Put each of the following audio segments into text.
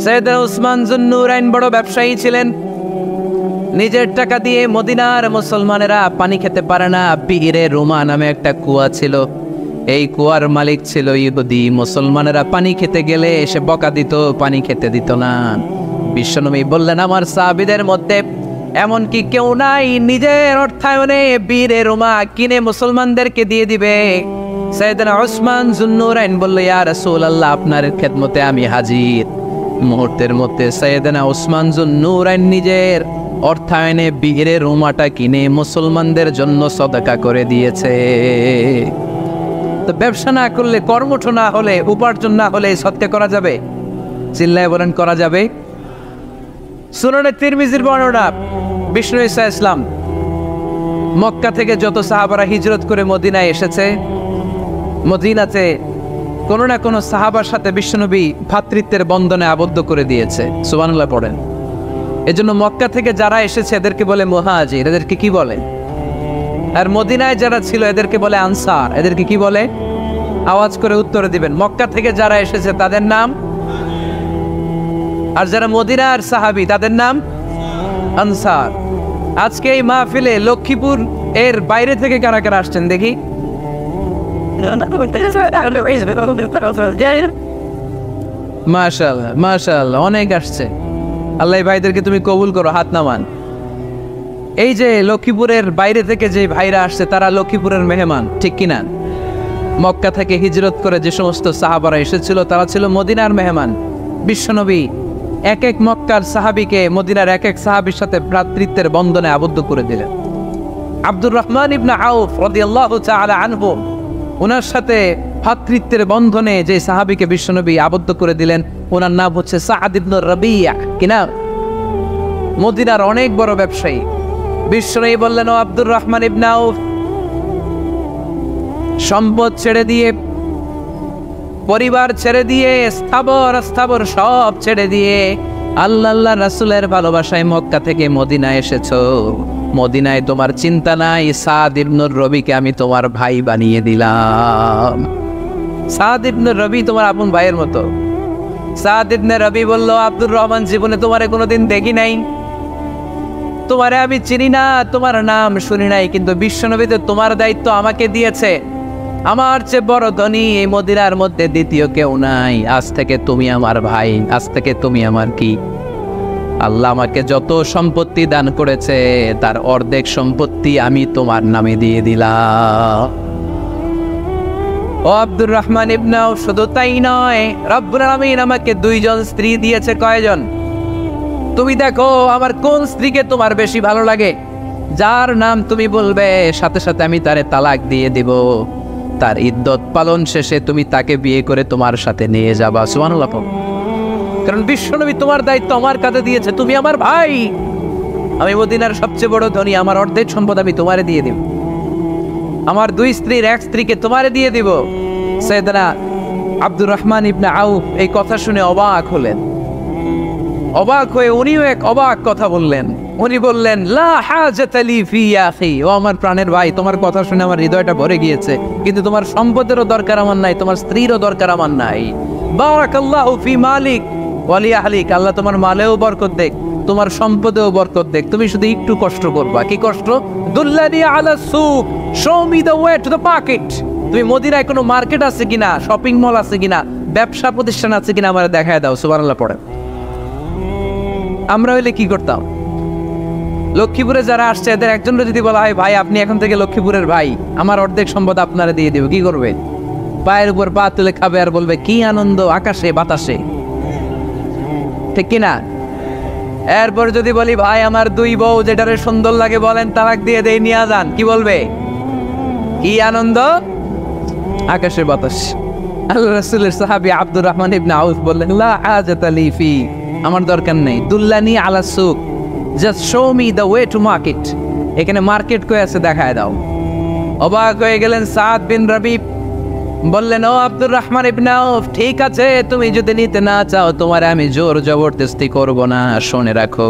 সাইয়েদনা উসমান যুন্নুরাইন বড় ব্যবসায়ী ছিলেন। নিজের টাকা দিয়ে মদিনার মুসলমানেরা পানি খেতে পারে না। বিরে রোমা নামে একটা কুয়া ছিল, এই কুয়ার মালিক ছিল ইহুদি। মুসলমানেরা পানি খেতে গেলে এসে বকা দিত, পানি খেতে দিত না। বিশ্বনবী বললেন, আমার সাহাবীদের মধ্যে এমন কি কেউ নাই নিজের অর্থায়নে বিরে রোমা কিনে মুসলমানদেরকে দিয়ে দিবে? সাইয়েদনা উসমান যুন্নুরাইন বলল, ইয়া রাসূলুল্লাহ, আপনার খেদমতে আমি হাজির। মুহূর্তের মধ্যে সাইয়েদনা উসমান যুন্নুরাইন নিজের অর্থায়নে বিরে রোমাটা কিনে মুসলমানদের জন্য সদকা করে দিয়েছে। তো ব্যবসা না করলে, কর্মঠ না হলে, উপার্জন না হলে সদকা করা যাবে? চিল্লায় বলেন, করা যাবে? সুনানে তিরমিজির বর্ণনা, বিষ্ণু ঈসা ইসলাম মক্কা থেকে যত সাহাবারা হিজরত করে মদিনায় এসেছে, মদিনাতে কোনো না কোনো সাহাবার সাথে বিশ্বনবী ভ্রাতৃত্বের বন্ধনে আবদ্ধ করে দিয়েছে। সুবহানাল্লাহ পড়েন। এজন্য মক্কা থেকে যারা এসেছে এদেরকে বলে মুহাজির। এদেরকে কি বলে? আর মদিনায় যারা ছিল এদেরকে বলে আনসার। এদেরকে কি বলে? আওয়াজ করে উত্তর দিবেন। মক্কা থেকে যারা এসেছে তাদের নাম, আর যারা মদিনার সাহাবী তাদের নাম আনসার। আজকে এই মাহফিলে লক্ষ্মীপুর এর বাইরে থেকে কারা কারা আসছেন দেখি? মাশাআল্লাহ, মাশাআল্লাহ, অনেক আসছে। আল্লাহ ভাইদেরকে তুমি কবুল করো, হাত নামান। এই যে লক্ষ্মীপুরের বাইরে থেকে যে ভাইরা আসছে তারা লক্ষ্মীপুরের মেহমান, ঠিক কিনা? মক্কা থেকে হিজরত করে যে সমস্ত সাহাবারা এসেছিল তারা ছিল মদিনার মেহমান। বিশ্বনবী এক এক মক্কার সাহাবীকে মদিনার এক এক সাহাবীর সাথে ভ্রাতৃত্বের বন্ধনে আবদ্ধ করে দিলেন। আব্দুর রহমান ইবনে আউফ রাদিয়াল্লাহু তাআলা আনহু, ওনার সাথে ভ্রাতৃত্বের বন্ধনে যে সাহাবীকে বিশ্বনবী আবদ্ধ করে দিলেন ওনার নাম হচ্ছে সাআদ ইবনে রাবিয়া। কিনা? মদিনার অনেক বড় ব্যবসায়ী। বিশ্বনবী বললেন, ও আব্দুর রহমান ইবনে আউফ, সম্পদ ছেড়ে দিয়ে, পরিবার ছেড়ে দিয়ে, স্থাবর সব ছেড়ে দিয়ে আল্লাহ রাসূলের ভালোবাসায় মক্কা থেকে মদিনায় এসেছো। মদিনায় তোমার চিন্তা নাই, সাদ ইবনুর রবিকে আমি তোমার ভাই বানিয়ে দিলাম। সাদ ইবনুর রবি তোমার আপন ভাইয়ের মতো। সাদ ইবনে রবি বলল, আব্দুর রহমান, জীবনে তোমারে কোনোদিন দেখি নাই, তোমারে আমি চিনি না, তোমার নাম শুনি নাই, কিন্তু বিশ্বনবী তো তোমার দায়িত্ব আমাকে দিয়েছে। আমার চেয়ে বড় ধনী এই মদিনার মধ্যে দ্বিতীয় কেউ নাই। আজ থেকে তুমি আমার ভাই, আজ থেকে তুমি আমার কি? আল্লাহ আমাকে যত সম্পত্তি দান করেছে তার অর্ধেক সম্পত্তি আমি তোমার নামে দিয়ে দিলাম। ও আব্দুর রহমান ইবনে আউফ, শুধু তাই নয়, রব্বুল আলামিন আমাকে দুইজন স্ত্রী দিয়েছে। কয়জন? তুমি দেখো আমার কোন স্ত্রীকে তোমার বেশি ভালো লাগে, যার নাম তুমি বলবে সাথে সাথে আমি তারে তালাক দিয়ে দিব। তার ইদ্যত পালন শেষে তুমি তাকে বিয়ে করে তোমার সাথে নিয়ে যাবা। সুবহানাল্লাহ। কারণ বিশ্বনবী তোমার দায়িত্ব আমার কাছে দিয়েছে, তুমি আমার ভাই। আমি মদিনার সবচেয়ে বড় ধনী, আমার অর্ধেক সম্পদ আমি তোমারে দিয়ে দিব। আমার দুই স্ত্রীর এক স্ত্রীকে তোমারে দিয়ে দিব। সাইয়েদনা আব্দুর রহমান ইবনে আউফ এই কথা শুনে অবাক হলেন। অবাক হয়ে উনিও এক অবাক কথা বললেন। উনি বললেন, লা হাজাতা লি ফি ইয়া আখি, ও আমার প্রাণের ভাই, তোমার কথা শুনে আমার হৃদয়টা ভরে গিয়েছে, কিন্তু তোমার সম্পদেরও দরকার আমার নাই, তোমার স্ত্রীরও দরকার আমার নাই। বারাকাল্লাহু ফি মালিক ওয়া লি আহলিক, আল্লাহ তোমার মালেও বরকত দেখ, তোমার সম্পদেও বরকত দেখ। তুমি শুধু একটু কষ্ট করবা। কি কষ্ট? দুল্লানি আলা সুক, show me the way to the market. তুমি মদিনায় কোনো মার্কেট আছে কিনা, শপিং মল আছে কিনা, ব্যবসা প্রতিষ্ঠান আছে কিনা আমারে দেখায় দাও। সুবহানাল্লাহ পড়ে। আমরা হইলে কি করতাম? লক্ষ্মীপুরে যারা আসছে এদের একজনও যদি বলা হয়, ভাই আপনি এখন থেকে লক্ষ্মীপুরের ভাই, আমার অর্ধেক সম্পদ আপনারা দিয়ে দিব, কি করবে? পায়ের উপর পা তুলে খাবে আর বলবে কি আনন্দ আকাশে বাতাসে, ঠিক কিনা? এরপর যদি বলি, ভাই আমার দুই বউ যেটারে সুন্দর লাগে বলেন তালাক দিয়ে দেই, নিয়ে যান, কি বলবে? কি আনন্দ আকাশে বাতাস। আল্লাহ রাসূলের সাহাবী আব্দুর রহমান ইবনে আউফ বললেন, লা হাজাতা লি ফি, আমার দরকার নেই। দুল্লানি আলা সুক, just show me the way to market. এখানে মার্কেট কই আছে দেখায় দাও। অবাক হয়ে গেলেন সাদ বিন রবি, বললেন, ও আব্দুর রহমান ইবনে আউফ, ঠিক আছে, তুমি যদি নিতে না চাও তোমার আমি জোর জবরদস্তি করব না। শুনে রাখো,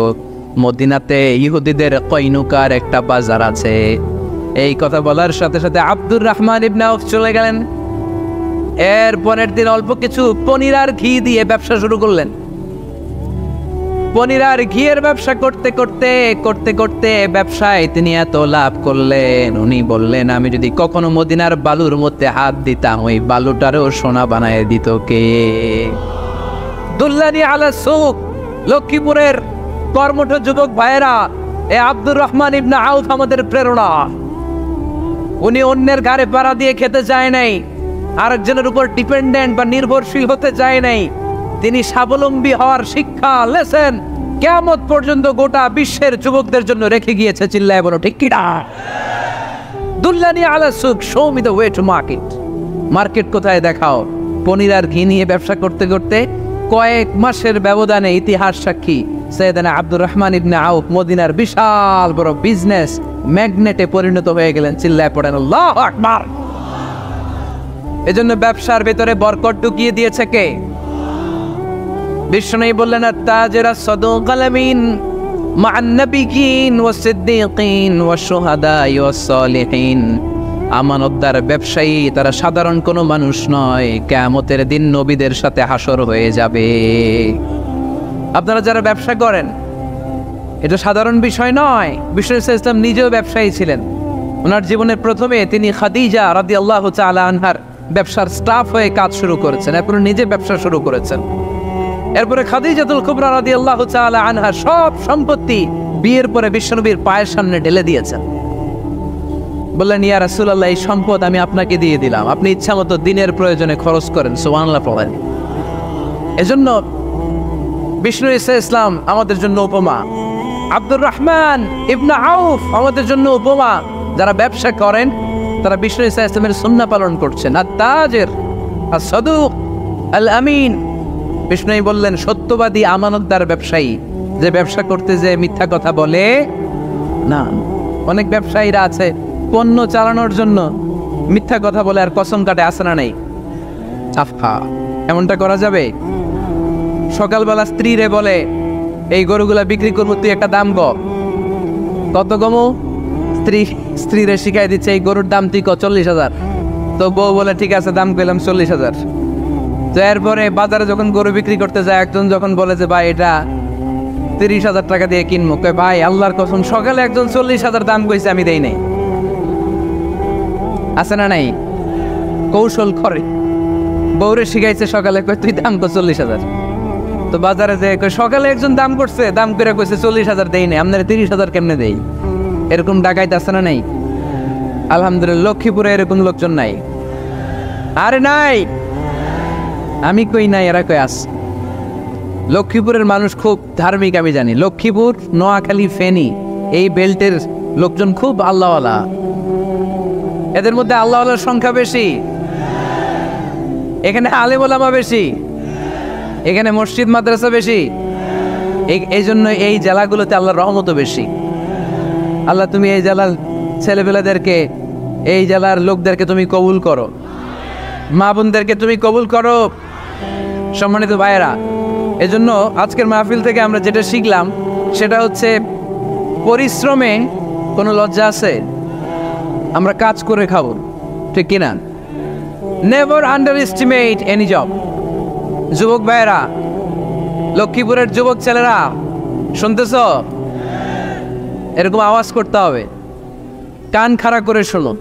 মদিনাতে ইহুদিদের কয়নুকার একটা বাজার আছে। এই কথা বলার সাথে সাথে আব্দুর রহমান ইবনে আউফ চলে গেলেন। এরপরের দিন অল্প কিছু পনির আর ঘি দিয়ে ব্যবসা শুরু করলেন। পনির আর ঘিয়ের ব্যবসা করতে করতে করতে করতে ব্যবসায় তিনি এত লাভ করলেন, উনি বললেন আমি যদি কখনো মদিনার বালুর মধ্যে হাত দিতাম ওই বালুটারও সোনা বানায় দিত কে? দুল্লানি আলা সুক, লক্ষ্মীপুরের কর্মঠ যুবক ভাইয়েরা, এ আব্দুর রহমান ইবনে আউফ আমাদের প্রেরণা। উনি অন্যের ঘাড়ে পাড়া দিয়ে খেতে চায় নাই, আরেকজনের উপর ডিপেন্ডেন্ট বা নির্ভরশীল হতে চায় নাই। তিনি স্বাবলম্বী হওয়ার শিক্ষা লেসেন কিয়ামত পর্যন্ত গোটা বিশ্বের যুবকদের জন্য রেখে গিয়েছে। চিল্লায় বলো ঠিক কি না? দুল্লানি আলা সুক, show me the way to market. Market কোথায় দেখাও। পনির আর ঘি নিয়ে ব্যবসা করতে করতে কয়েক মাসের ব্যবধানে ইতিহাস সাক্ষী সাইয়েদনা আব্দুর রহমান ইবনে আউফ মদিনার বিশাল বড় বিজনেস ম্যাগনেটে পরিণত হয়ে গেলেন। চিল্লায় পড়েন আল্লাহু আকবার। এজন্য ব্যবসার ভেতরে বরকত ঢুকিয়ে দিয়েছে কে? বিষ্ণু বললেন আত-তাজির আস-সাদুকাল আমিন মা'আন নাবিয়্যিন ওয়াস-সিদ্দীকিন ওয়াশ-শুহাদা'i ওয়াস-সালিহিন। আমানতদার ব্যবসায়ী তারা সাধারণ কোনো মানুষ নয়, কিয়ামতের দিন নবীদের সাথে হাসর হয়ে যাবে। আপনারা যারা ব্যবসা করেন এটা সাধারণ বিষয় নয়। বিষ্ণু ইসলাম নিজেও ব্যবসায়ী ছিলেন। ওনার জীবনের প্রথমে তিনি খাদিজা রাদিয়াল্লাহু তাআলা আনহার ব্যবসার স্টাফ হয়ে কাজ শুরু করেছেন, এরপরে নিজে ব্যবসা শুরু করেছেন। এরপরে খাদিজাতুল কুবরা রাদিয়াল্লাহু তাআলা আনহা সব সম্পত্তি বিয়ের পরে বিশ্বনবীর পায়ের সামনে ঢেলে দিয়েছেন। বললেন ইয়া রাসূলুল্লাহ, এই সম্পদ আমি আপনাকে দিয়ে দিলাম, আপনি ইচ্ছামতো দিনের প্রয়োজনে খরচ করেন। সুবহানাল্লাহ পড়েন। এজন্য বিষ্ণু ইসলাম আমাদের জন্য উপমা, আব্দুর রহমান ইবনে আউফ আমাদের জন্য উপমা। যারা ব্যবসা করেন তারা বিষ্ণু ইসলামের সুন্নাহ পালন করছেন। আত-তাজির আস-সাদুক আল আমিন। বিষ্ণু বললেন সত্যবাদী আমানতদার ব্যবসায়ী, যে ব্যবসা করতে যে মিথ্যা কথা বলে না। অনেক ব্যবসায়ীরা আছে পণ্য চালানোর জন্য মিথ্যা কথা বলে আর কসম কাটে, আছে না নাই? আফা, এমনটা করা যাবে? সকালবেলা স্ত্রীরে বলে এই গরুগুলা বিক্রি করবো, তুই একটা দাম কত কমু? স্ত্রীরে শিখাই দিচ্ছে এই গরুর দাম তুই 40,000। তো বউ বলে ঠিক আছে, দাম কইলাম 40,000। তো এরপরে বাজারে যখন গরু বিক্রি করতে যায় একজন যখন বলে যে ভাই এটা 30,000 টাকা দিয়ে কিনবো, কয় ভাই আল্লাহর কসম সকালে একজন 40,000 দাম কইছে, আমি দেই নাই। আছে না নাই? কৌশল করে বউরে শিখাইছে সকালে, কয় তুই দাম কর 40,000। তো বাজারে যে সকালে একজন দাম করছে, দাম করে কইছে 40,000 দেই নাই, আপনারা 30,000 কেমনে দেই? এরকম ডাকাইত আছে না নাই? আলহামদুলিল্লাহ লক্ষ্মীপুরে এরকম লোকজন নাই। আরে নাই, আমি কই নাই, এরা কই আস। লক্ষ্মীপুরের মানুষ খুব ধার্মিক, আমি জানি। লক্ষ্মীপুর, নোয়াখালী, ফেনী এই বেল্টের লোকজন খুব আল্লাহওয়ালা। এদের মধ্যে আল্লাহওয়ালার সংখ্যা বেশি, এখানে আলেম ওলামা বেশি, এখানে মসজিদ মাদ্রাসা বেশি। এই জন্য এই জেলাগুলোতে আল্লাহর রহমতও বেশি। আল্লাহ তুমি এই জেলার ছেলেপেলেদেরকে, এই জেলার লোকদেরকে তুমি কবুল করো, মা বোনদেরকে তুমি কবুল করো। সম্মানিত ভাইয়েরা, এজন্য আজকের মাহফিল থেকে আমরা যেটা শিখলাম সেটা হচ্ছে পরিশ্রমে কোনো লজ্জা আছে? আমরা কাজ করে খাবো, ঠিক কিনা? Never under estimate any job. যুবক ভাইয়েরা, লক্ষ্মীপুরের যুবক ছেলেরা শুনতেছ? এরকম আওয়াজ করতে হবে, কান খাড়া করে শোনো।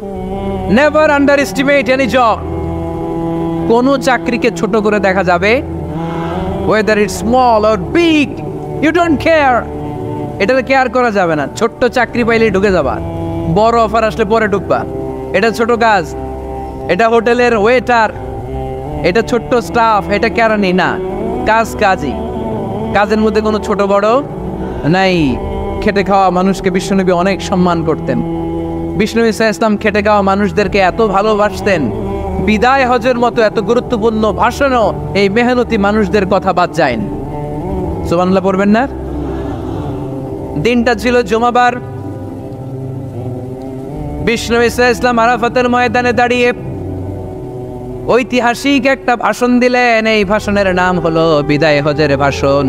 Never under estimate any job. কোনো চাকরিকে ছোট করে দেখা যাবে, whether it's small or big, you don't care. এটাতে কেয়ার করা যাবে না। ছোট্ট চাকরি পাইলেই ঢুকে যাবা, বড় অফার আসলে পরে ঢুকবা। এটা ছোট কাজ, এটা হোটেলের ওয়েটার, এটা ছোট্ট স্টাফ, এটা কেরানি না। কাজ কাজই, কাজের মধ্যে কোনো ছোট বড় নাই। খেটে খাওয়া মানুষকে বিশ্বনবী অনেক সম্মান করতেন। বিষ্ণু ইসলাম খেটে খাওয়া মানুষদেরকে এত ভালোবাসতেন, বিদায় হজের মতো এত গুরুত্বপূর্ণ ভাষণও এই মেহনতি মানুষদের কথা বাদ যায়নি। সুবহানাল্লাহ পড়বেন না? দিনটা ছিল জুমাবার। বিষ্ণু ইসলাম আরাফাতের ময়দানে দাঁড়িয়ে ঐতিহাসিক একটা ভাষণ দিলেন। এই ভাষণের নাম হলো বিদায় হজের ভাষণ।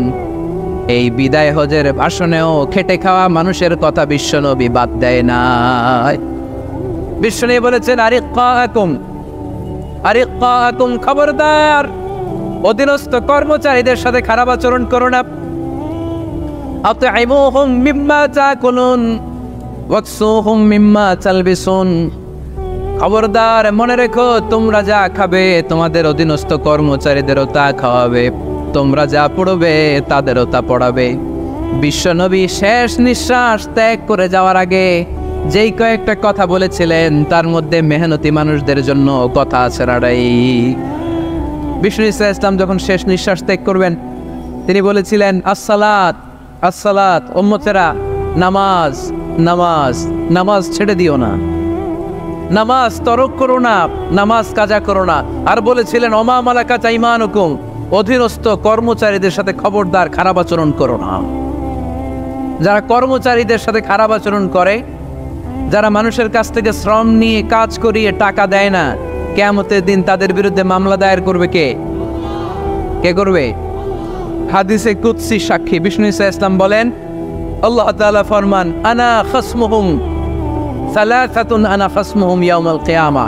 এই বিদায় হজের ভাষণেও খেটে খাওয়া মানুষের কথা বিশ্বনবী বাদ দেয় না। বিশ্বনবী বলেছেন আরিকাকুম আরিকাকুম, খবরদার অধীনস্থ কর্মচারীদের সাথে খারাপ আচরণ করো না। আতঈমুহুম মিম্মা তাকুলুন ওয়াকসুহুম মিম্মা তালবিসুন, খবরদার মনে রেখো তোমরা যা খাবে তোমাদের অধীনস্থ কর্মচারীদেরও তা খাওয়াবে, তোমরা যা পড়বে তাদেরও তা পড়াবে। বিশ্বনবী শেষ নিঃশ্বাস ত্যাগ করে যাওয়ার আগে যেই কয়েকটা কথা বলেছিলেন তার মধ্যে মেহনতি মানুষদের জন্য কথা আছে রাড়াই। বিষ্ণু ইসলাম যখন শেষ নিঃশ্বাস ত্যাগ করবেন তিনি বলেছিলেন আসসালাত আসসালাত, উম্মতেরা নামাজ নামাজ নামাজ ছেড়ে দিও না, নামাজ তরক করো না, নামাজ কাজা করো না। আর বলেছিলেন ওমা মালাকাত আইমানুকুম, অধীনস্থ কর্মচারীদের সাথে খবরদার খারাপ আচরণ করো না। যারা কর্মচারীদের সাথে খারাপ আচরণ করে, যারা মানুষের কাছ থেকে শ্রম নিয়ে কাজ করিয়ে টাকা দেয় না, কিয়ামতের দিন তাদের বিরুদ্ধে মামলা দায়ের করবে কে? কে করবে? হাদিসে কুদসি সাক্ষী বিষ্ণু ইসলাম বলেন, আল্লাহ তাআলা ফরমান আনা খাসমুহুম সালাসাতুন আনা খাসমুহুম ইয়াউমাল কিয়ামা।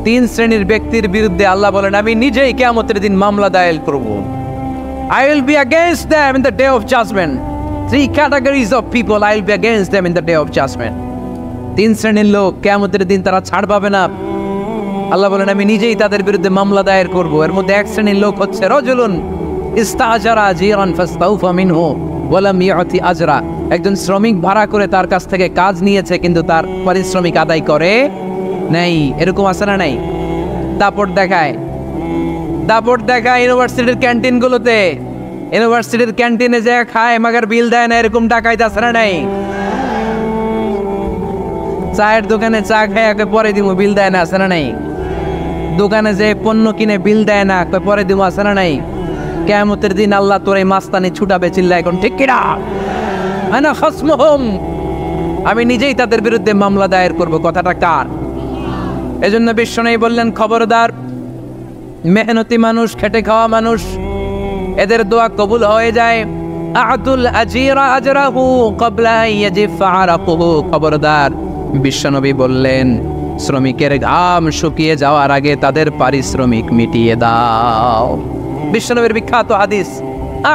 তিন শ্রেণীর ব্যক্তির বিরুদ্ধে আল্লাহ বলেন আমি নিজেই কিয়ামতের দিন মামলা দায়ের করব। I will be against them in the day of judgment. Three categories of people I will be against them in the day of judgment. তিন শ্রেণীর লোক কিয়ামতের দিন তারা ছাড় পাবে না। আল্লাহ বলেন আমি নিজেই তাদের বিরুদ্ধে মামলা দায়ের করব। এর মধ্যে এক শ্রেণীর লোক হচ্ছে রাজুলুন ইস্তাজারা জিরান ফাস্তাউফা মিনহু ওয়া লাম ইয়াতি আজরা, একজন শ্রমিক ভাড়া করে তার কাছ থেকে কাজ নিয়েছে কিন্তু তার পারিশ্রমিক আদায় করে নাই। এরকম আছে না নাই? দাপট দেখায়, দাপট দেখায় ইউনিভার্সিটির ক্যান্টিনগুলোতে, ইউনিভার্সিটির ক্যান্টিনে যে খায় মাগার বিল দেয় না, এরকম ডাকাইতে আছে না নাই? চায়ের দোকানে চা খায় পরে দিব বিল দেয় না, আছে না নাই? দোকানে যে পণ্য কিনে বিল দেয় না পরে দিব, আছে না নাই? কিয়ামতের দিন আল্লাহ তোর এই মাস্তানি ছুটাবে, চিল্লা এখন ঠিক কিনা? আনা খাসমুহুম, আমি নিজেই তাদের বিরুদ্ধে মামলা দায়ের করব। কথাটা কার? এজন্য বিশ্বনবী বললেন খবরদার মেহনতি মানুষ, খেটে খাওয়া মানুষ, এদের দোয়া কবুল হয়ে যায়। আতুল আজিরা আজরাহু ক্বাবলা আন ইয়াজিফা আরাকুহু, খবরদার বিশ্বনবী বললেন শ্রমিকের ঘাম শুকিয়ে যাওয়ার আগে তাদের পারিশ্রমিক মিটিয়ে দাও। বিশ্বনবীর বিখ্যাত হাদিস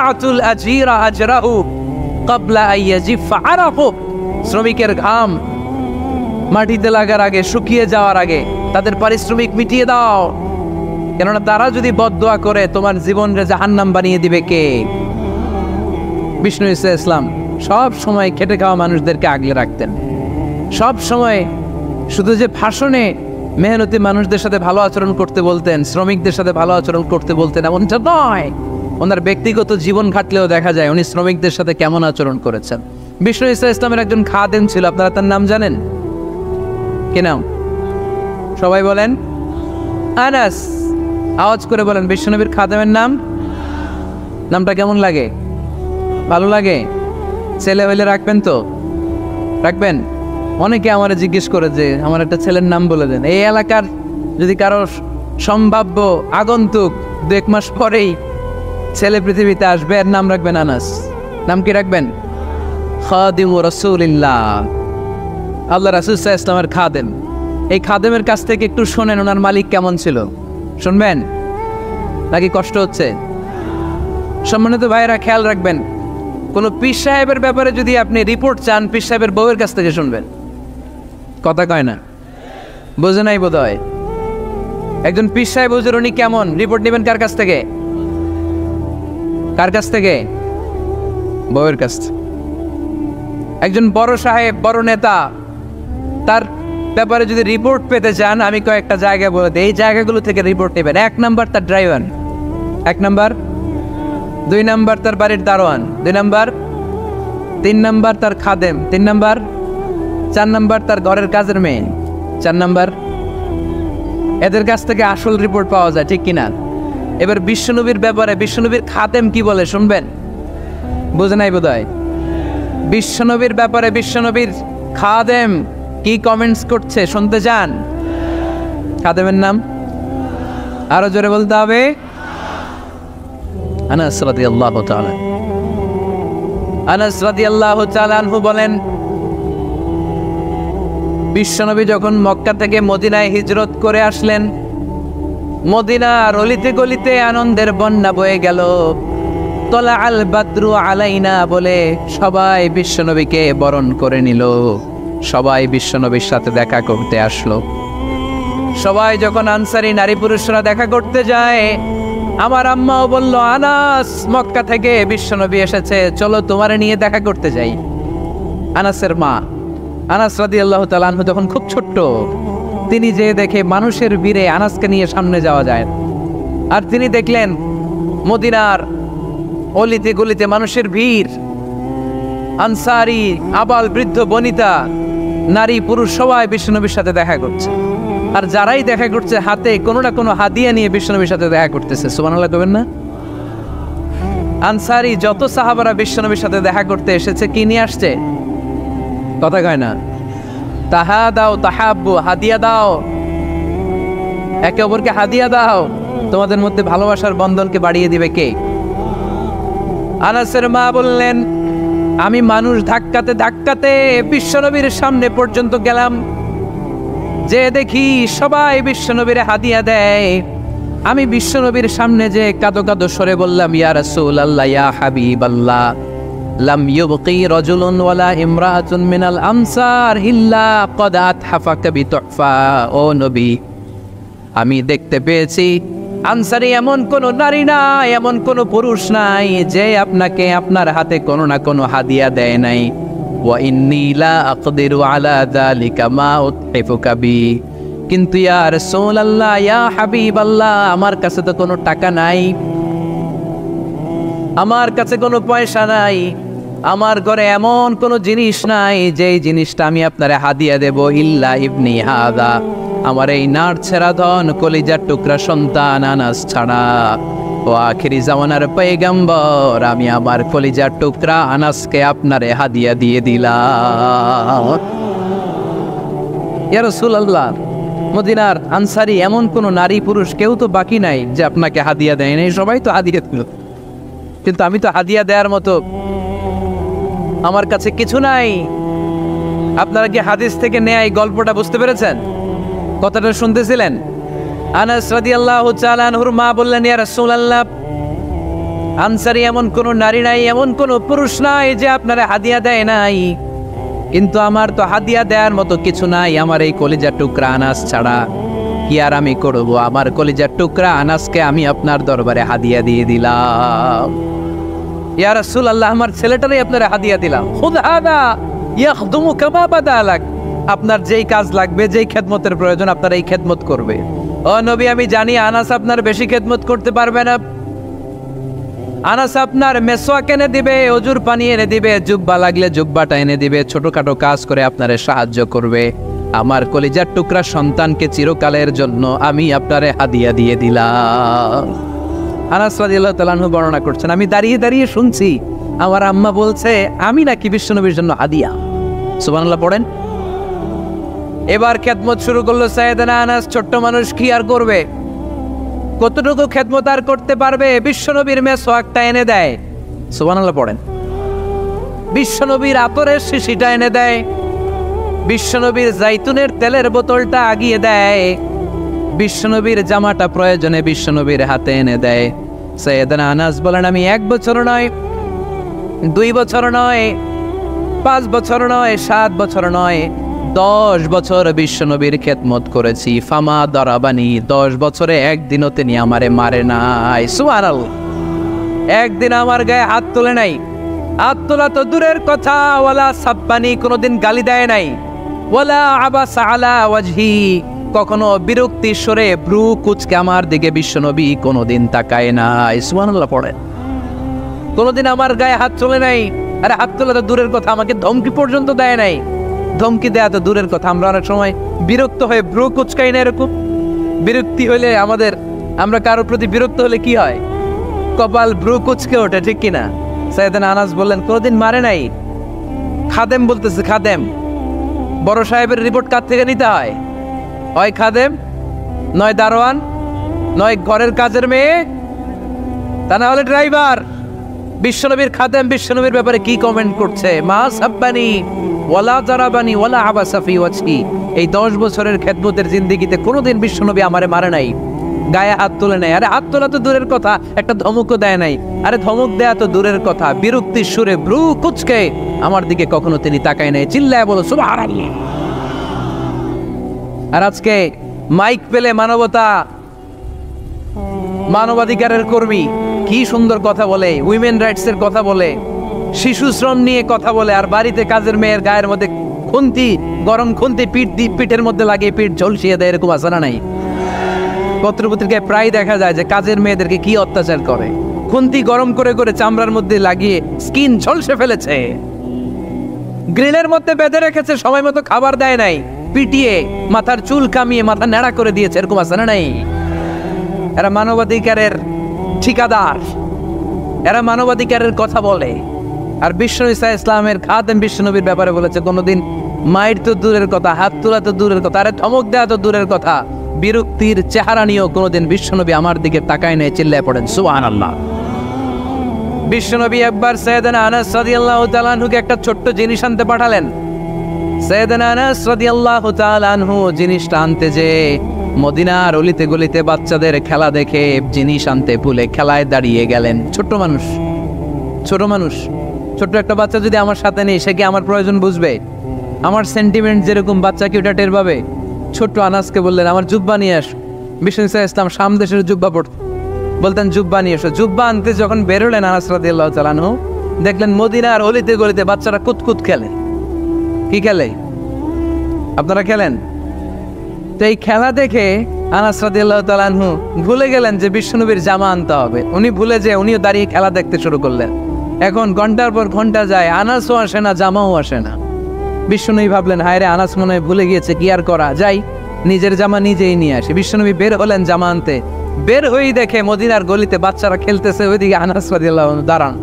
আতুল আজিরা আজরাহু ক্বাবলা আন ইয়াজিফা আরাকুহু, শ্রমিকের ঘাম মাটিতে লাগার আগে, শুকিয়ে যাওয়ার আগে তাদের পারিশ্রমিক মিটিয়ে দাও। কেননা তারা যদি বদদোয়া করে তোমার জীবনকে জাহান্নাম বানিয়ে দিবে কে? বিষ্ণু ইসলাম সব সময় খেটে খাওয়া মানুষদেরকে আগলে রাখতেন। সব সময় শুধু যে ভাষণে মেহনতি মানুষদের সাথে ভালো আচরণ করতে বলতেন, শ্রমিকদের সাথে ভালো আচরণ করতে বলতেন এমনটা নয়, ওনার ব্যক্তিগত জীবন ঘাটলেও দেখা যায় উনি শ্রমিকদের সাথে কেমন আচরণ করেছেন। বিষ্ণু ইসলামের একজন খাদেম ছিল, আপনারা তার নাম জানেন? কি নাম? সবাই বলেন আনাস। আওয়াজ করে বলেন বিশ্বনবীর খাদেমের নাম। নামটা কেমন লাগে? ভালো লাগে? ছেলে হইলে রাখবেন তো? রাখবেন? অনেকে আমার জিজ্ঞেস করে যে আমার একটা ছেলের নাম বলে দেন। এই এলাকার যদি কারো সম্ভাব্য আগন্তুক 2-1 মাস পরেই ছেলে পৃথিবীতে আসবে, এর নাম রাখবেন আনাস। নাম কি রাখবেন? খাদিমু রাসূলিল্লাহ, আল্লাহ রাসূল সাল্লাল্লাহু আলাইহি ওয়াসাল্লামের খাদেম। এই খাদেমের কাছ থেকে একটু শোনেন ওনার মালিক কেমন ছিল, শুনবেন নাকি কষ্ট হচ্ছে? সম্মানিত ভাইয়েরা খেয়াল রাখবেন, কোন পীর সাহেবের ব্যাপারে যদি আপনি রিপোর্ট চান পীর সাহেবের বউয়ের কাছ থেকে শুনবেন। কথা কয় না, বোঝে নাই বোধ হয়। একজন পীর সাহেব হুজুর উনি কেমন, রিপোর্ট নেবেন কার কাছ থেকে? কার কাছ থেকে? বউয়ের কাছ থেকে। একজন বড় সাহেব, বড় নেতা, তার ব্যাপারে যদি রিপোর্ট পেতে চান আমি কয়েকটা জায়গায় বলে দিই, এই জায়গাগুলো থেকে রিপোর্ট নেবেন। 1 নাম্বার তার ড্রাইভার, 1 নাম্বার। 2 নাম্বার তার বাড়ির দারোয়ান, 2 নাম্বার। 3 নাম্বার তার খাদেম, 3 নাম্বার। 4 নাম্বার তার ঘরের কাজের মেয়ে, 4 নাম্বার। এদের কাছ থেকে আসল রিপোর্ট পাওয়া যায়, ঠিক কিনা? এবার বিশ্বনবীর ব্যাপারে বিশ্বনবীর খাদেম কি বলে শুনবেন? বুঝে নাই বোধ হয়। বিশ্বনবীর ব্যাপারে বিশ্বনবীর খাদেম কি কমেন্টস করছে শুনতে চান? খাদেমের নাম আরো জোরে বলতে হবে। আনাস রাদিয়াল্লাহু তাআলা, আনাস রাদিয়াল্লাহু তাআলা আনহু বলেন বিশ্বনবী যখন মক্কা থেকে মদিনায় হিজরত করে আসলেন মদিনার অলিতে গলিতে আনন্দের বন্যা বয়ে গেল। তলা আল বাদরু আলাইনা বলে সবাই বিশ্বনবীকে বরণ করে নিল। সবাই বিশ্বনবীর সাথে দেখা করতে আসলো। সবাই যখন আনসারী নারী পুরুষরা দেখা করতে যায়, আমার আম্মাও বলল, আনাস, মক্কা থেকে বিশ্বনবী এসেছে, চলো তোমারে নিয়ে দেখা করতে যাই। আনাসের মা আনাস রাদিয়াল্লাহু তাআলা আনহু তখন খুব ছোট্ট। তিনি যে দেখে মানুষের ভিড়ে আনাসকে নিয়ে সামনে যাওয়া যায়, আর তিনি দেখলেন মদিনার অলিতে গলিতে মানুষের ভিড়, আনসারী, আবাল বৃদ্ধ বনিতা, নারী পুরুষ সবাই বিশ্বনবীর সাথে দেখা করছে। আর যারাই দেখা করছে হাতে কোনো না কোনো হাদিয়া নিয়ে বিশ্বনবীর সাথে দেখা করতেছে। সুবহানাল্লাহ কবেন না? আনসারী যত সাহাবারা বিশ্বনবীর সাথে দেখা করতে এসেছে, কি নিয়ে আসছে? কথা কয় না? তাহা দাও তাহাব্বু, হাদিয়া দাও, একে অপরকে হাদিয়া দাও। তোমাদের মধ্যে ভালোবাসার বন্ধনকে বাড়িয়ে দিবে কে? আনাসের মা বললেন, আমি মানুষ ধাক্কাতে ধাক্কাতে বিশ্বনবীর সামনে পর্যন্ত গেলাম, যে দেখি সবাই বিশ্বনবীর হাদিয়া দেয়। আমি বিশ্বনবীর সামনে যে কাঁদো কাঁদো সরে বললাম, ইয়া রাসূলুল্লাহ, ইয়া হাবিবাল্লাহ, লাম ইউবকি রাজুলুন ওয়ালা ইমরাআতুন মিনাল আমসার ইল্লা ক্বাদ আতহাফাকা বিতুহফা। ও নবী, আমি দেখতে পেয়েছি আনসারী এমন কোন নারী নাই, এমন কোন পুরুষ নাই যে আপনাকে আপনার হাতে কোনো না কোনো হাদিয়া দেয় নাই। ওয়া ইন্নী লা আকদিরু আলা যালিকা মা উতহিফুকা বি। কিন্তু ইয়া রাসূলুল্লাহ, ইয়া হাবিবাল্লাহ, আমার কাছে তো কোনো টাকা নাই, আমার কাছে কোনো পয়সা নাই, আমার ঘরে এমন কোনো জিনিস নাই যেই জিনিসটা আমি আপনারে হাদিয়া দেব, ইল্লা ইবনি হাদা, আমার এই নার ছেড়া ধন কলিজার টুকরা সন্তান আনাস ছাড়া। ও আখিরি জামানার পয়গম্বর, আমি আমার কলিজার টুকরা আনাসকে আপনারে হাদিয়া দিয়ে দিলাম। ইয়া রাসূলুল্লাহ, মদিনার আনসারী এমন কোন নারী পুরুষ কেউ তো বাকি নাই যে আপনাকে হাদিয়া দেয় নাই, সবাই তো হাদিয়া দিল, কিন্তু আমি তো হাদিয়া দেওয়ার মতো আমার কাছে কিছু নাই। আপনারা কি হাদিস থেকে নেয়া এই গল্পটা বুঝতে পেরেছেন? কথাটা শুনতেছিলেন? আনাস রাদিয়াল্লাহু তাআলা আনহুর মা বললেন, ইয়া রাসূলুল্লাহ, আনসারী এমন কোন নারী নাই, এমন কোন পুরুষ নাই যে আপনারা হাদিয়া দেয় নাই, কিন্তু আমার তো হাদিয়া দেওয়ার মতো কিছু নাই আমার এই কলিজার টুকরা আনাস ছাড়া। কি আর আমি করব? আমার কলিজার টুকরা আনাসকে আমি আপনার দরবারে হাদিয়া দিয়ে দিলাম। ইয়া রাসূলুল্লাহ, আমার ছেলেটারই আপনারা হাদিয়া দিলাম। খুদ হাদা ইয়াখদুমু কামা বাদালাক, আপনার যেই কাজ লাগবে, যেই খেদমতের প্রয়োজন, আপনার এই খেদমত করবে। ও নবী, আমি জানি আনাস আপনার বেশি খেদমত করতে পারবে না। আনাস আপনার মেসওয়াক এনে দিবে, অজুর পানি এনে দিবে, জুব্বা লাগলে জুব্বাটা এনে দিবে, ছোটখাটো কাজ করে আপনারে সাহায্য করবে। আমার কলিজার টুকরা সন্তানকে চিরকালের জন্য আমি আপনারে হাদিয়া দিয়ে দিলাম। আনাস রাদিয়াল্লাহু তাআলা আনহু বর্ণনা করছেন, আমি দাঁড়িয়ে দাঁড়িয়ে শুনছি আমার আম্মা বলছে আমি নাকি বিশ্বনবীর জন্য হাদিয়া। সুবহানাল্লাহ পড়েন। এবার খেদমত শুরু করলো সাইয়েদনা আনাস। ছোট্ট মানুষ কি আর করবে, কতটুকু খেদমত আর করতে পারবে? বিশ্বনবীর মেসওয়াকটা এনে দেয়। সুবহানাল্লাহ পড়েন। বিশ্বনবীর আতরের শিশিটা এনে দেয়, বিশ্বনবীর জাইতুনের তেলের বোতলটা আগিয়ে দেয়, বিশ্বনবীর জামাটা প্রয়োজনে বিশ্বনবীর হাতে এনে দেয়। সাইয়েদনা আনাস বলেন, আমি 1 বছর নয়, 2 বছর নয়, 5 বছর নয়, 7 বছর নয়, 10 বছর বিশ্বনবীর খেদমত করেছি। ফামা দারাবানি, 10 বছরে একদিনও তিনি আমারে মারে নাই। সুবহানাল্লাহ। একদিন আমার গায়ে হাত তোলে নাই, হাত তোলা তো দূরের কথা, ওয়ালা সাব্বানি, কোনোদিন গালি দেয় নাই, ওয়ালা আবাসা আলা ওয়াজহি, কখনো বিরক্তি স্বরে ভ্রু কুচকে আমার দিকে বিশ্বনবী কোনোদিন তাকায় নাই। সুবহানাল্লাহ পড়ে। কোনোদিন আমার গায়ে হাত তোলে নাই। আরে হাত তোলা তো দূরের কথা, আমাকে ধমকি পর্যন্ত দেয় নাই। ধমকি দেয়া তো দূরের কথা, আমরা অনেক সময় বিরক্ত হয়ে ভ্রু কুচকাই না, এরকম বিরক্তি হইলে আমরা কারোর প্রতি বিরক্ত হলে কি হয়? কপাল ভ্রু কুচকে ওঠে, ঠিক কিনা? সাইয়েদনা আনাস বললেন, কোনোদিন মারে নাই। খাদেম বলতেছে, খাদেম, বড় সাহেবের রিপোর্ট কার থেকে নিতে হয়? হয় খাদেম, নয় দারোয়ান, নয় ঘরের কাজের মেয়ে, তা না হলে ড্রাইভার। বিশ্বনবীর খাদেম বিশ্বনবীর ব্যাপারে কি কমেন্ট করছে? মা সাব্বানি ওয়ালা জারাবানি ওয়ালা আবাসা ফি ওয়াজহি। এই 10 বছরের খেদমতের জিন্দেগিতে কোনোদিন বিশ্বনবী আমারে মারে নাই, গায়ে হাত তুলে নেয়। আরে হাত তোলা তো দূরের কথা, একটা ধমকও দেয় নাই। আরে ধমক দেয়া তো দূরের কথা, বিরক্তির সুরে ভ্রু কুচকে আমার দিকে কখনো তিনি তাকায় নাই। চিল্লায় বলো সুবহানাল্লাহ। আর আজকে মাইক পেলে মানবতা, মানবাধিকারের কর্মী কি সুন্দর কথা বলে, উইমেন রাইটস এর কথা বলে, শিশু শ্রম নিয়ে কথা বলে, আর বাড়িতে কাজের মেয়ের গায়ের মধ্যে খুন্তি, গরম খুন্তি পিঠের মধ্যে লাগিয়ে পিঠ ঝলসিয়ে দেয়, এরকম আছে না নাই? পত্রপত্রিকায় প্রায় দেখা যায় যে কাজের মেয়েদেরকে কি অত্যাচার করে, খুন্তি গরম করে করে চামড়ার মধ্যে লাগিয়ে স্কিন ঝলসে ফেলেছে, গ্রিলের মধ্যে বেঁধে রেখেছে, সময় মতো খাবার দেয় নাই, পিটিয়ে মাথার চুল কামিয়ে মাথা ন্যাড়া করে দিয়েছে, এরকম আছে না নাই? এরা মানবাধিকারের ঠিকাদার, এরা মানবাধিকারের কথা বলে। আর বিশ্বনবী ইসলামের খাদেম বিশ্বনবীর ব্যাপারে বলেছে, কোনোদিন মায়ের তো দূরের কথা, হাত তোলা তো দূরের কথা, আরে ধমক দেওয়া তো দূরের কথা, বিরক্তির চেহারা নিয়েও কোনোদিন বিশ্বনবী আমার দিকে তাকায় নেই। চিল্লায় পড়েন সুবহানাল্লাহ। বিশ্বনবী একবার সাইয়েদনা আনাস রাদিয়াল্লাহু তাআলা আনহুকে একটা ছোট্ট জিনিস আনতে পাঠালেন। সাইয়েদনা আনাস রাদিয়াল্লাহু তাআলা আনহু জিনিসটা আনতে যে মদিনার অলিতে গলিতে বাচ্চাদের খেলা দেখে জিনিস আনতে ভুলে খেলায় দাঁড়িয়ে গেলেন। ছোট মানুষ, ছোট্ট একটা বাচ্চা যদি আমার সাথে নেই, সে কি আমার প্রয়োজন বুঝবে? আমার সেন্টিমেন্ট যেরকম বাচ্চা কি ওটা টের পাবে? ছোট্ট আনাসকে বললেন, আমার জুব্বা নিয়ে আস। বিষ্ণু ইসলাম শাম দেশের জুব্বা পড়ত, বলতেন জুব্বা নিয়ে এসো। জুব্বা আনতে যখন বেরোলেন আনাস রাদিয়াল্লাহু তাআলা আনহু, দেখলেন মদিনার অলিতে গলিতে বাচ্চারা কুতকুত খেলে। কি খেলে? আপনারা খেলেন? তো এই খেলা দেখে আনাস রাদিয়াল্লাহু তাআলা আনহু ভুলে গেলেন যে বিশ্বনবীর জামা আনতে হবে। উনি ভুলে যে উনিও দাঁড়িয়ে খেলা দেখতে শুরু করলেন। এখন ঘন্টার পর ঘন্টা যায়, আনাসও আসে না, জামাও আসে না। বিশ্বনবী ভাবলেন, হায় রে, আনাস মনে হয় ভুলে গিয়েছে, কি আর করা যায়, নিজের জামা নিজেই নিয়ে আসে। বিশ্বনবী বের হলেন জামা আনতে। বের হয়েই দেখে মদিনার গলিতে বাচ্চারা খেলতেছে, ওইদিকে আনাস রাদিয়াল্লাহু আনহু দাঁড়ান।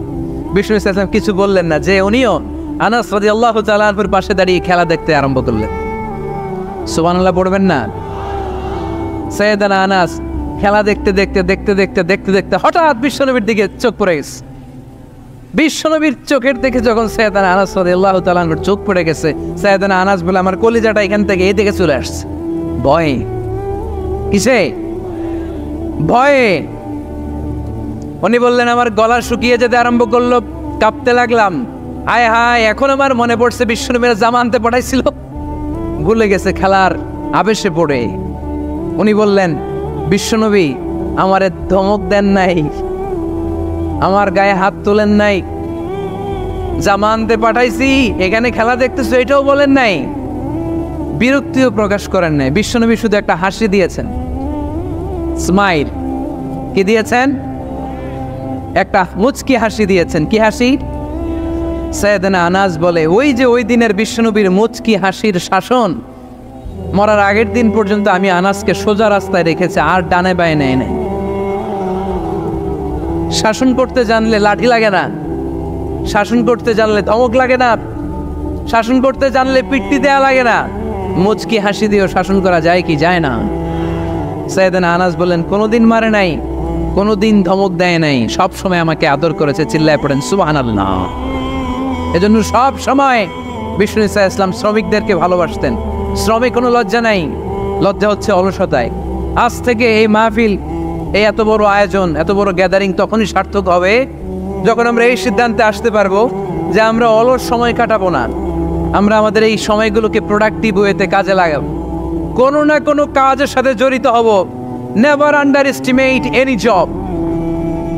বিষ্ণু ইসলাম কিছু বললেন না, যে উনিও আনাস রাদিয়াল্লাহু তাআলা আনহুর পাশে দাঁড়িয়ে খেলা দেখতে আরম্ভ করলেন। সুবহানাল্লাহ পড়বেন না? সাইয়েদনা আনাস খেলা দেখতে দেখতে দেখতে দেখতে দেখতে দেখতে হঠাৎ বিশ্বনবীর দিকে চোখ পড়ে গেছে। বিশ্বনবীর চোখের দিকে যখন সাইয়েদনা আনাস রাদিয়াল্লাহু তাআলা আনহুর চোখ পড়ে গেছে, সাইয়েদনা আনাস বলে, আমার কলিজাটা এখান থেকে এই দিকে চলে আসছে। ভয়ে। কিসে? ভয়ে। উনি বললেন, আমার গলা শুকিয়ে যেতে আরম্ভ করলো, কাঁপতে লাগলাম। হায় হায়, এখন আমার মনে পড়ছে বিশ্বনবীর জামা আনতে পাঠাইছিল, ভুলে গেছে খেলার আবেশে পড়ে। উনি বললেন, বিশ্বনবী আমারে ধমক দেন নাই, আমার গায়ে হাত তোলেন নাই, জামা আনতে পাঠাইছি, এখানে খেলা দেখতেছো এটাও বলেন নাই, বিরক্তিও প্রকাশ করেন নাই। বিশ্বনবী শুধু একটা হাসি দিয়েছেন, স্মাইল। কি দিয়েছেন? একটা মুচকি হাসি দিয়েছেন। কি হাসি? সাইয়েদনা আনাস বলে, ওই যে ওই দিনের বিশ্বনবীর মুচকি হাসির শাসন, মরার আগের দিন পর্যন্ত আমি আনাসকে সোজা রাস্তায় রেখেছি, আর ডানে বায়ে নেয় নাই। শাসন করতে জানলে লাঠি লাগে না, শাসন করতে জানলে ধমক লাগে না, শাসন করতে জানলে পিট্টি দেয়া লাগে না। মুচকি হাসি দিয়েও শাসন করা যায় কি যায় না? সাইয়েদনা আনাস বলেন, কোনোদিন মারে নাই, কোনোদিন ধমক দেয় নাই, সব সময় আমাকে আদর করেছে। চিল্লায় পড়েন সুবহানাল্লাহ। এজন্য সব সময় বিষ্ণু ইসলাম শ্রমিকদেরকে ভালোবাসতেন। শ্রমে কোনো লজ্জা নাই, লজ্জা হচ্ছে অলসতায়। আজ থেকে এই মাহফিল, এই এত বড় আয়োজন, এত বড় গ্যাদারিং তখনই সার্থক হবে যখন আমরা এই সিদ্ধান্তে আসতে পারবো যে আমরা অলস সময় কাটাবো না, আমরা আমাদের এই সময়গুলোকে প্রোডাক্টিভ ওয়েতে কাজে লাগাবো, কোনো না কোনো কাজের সাথে জড়িত হব। Never under estimate any job,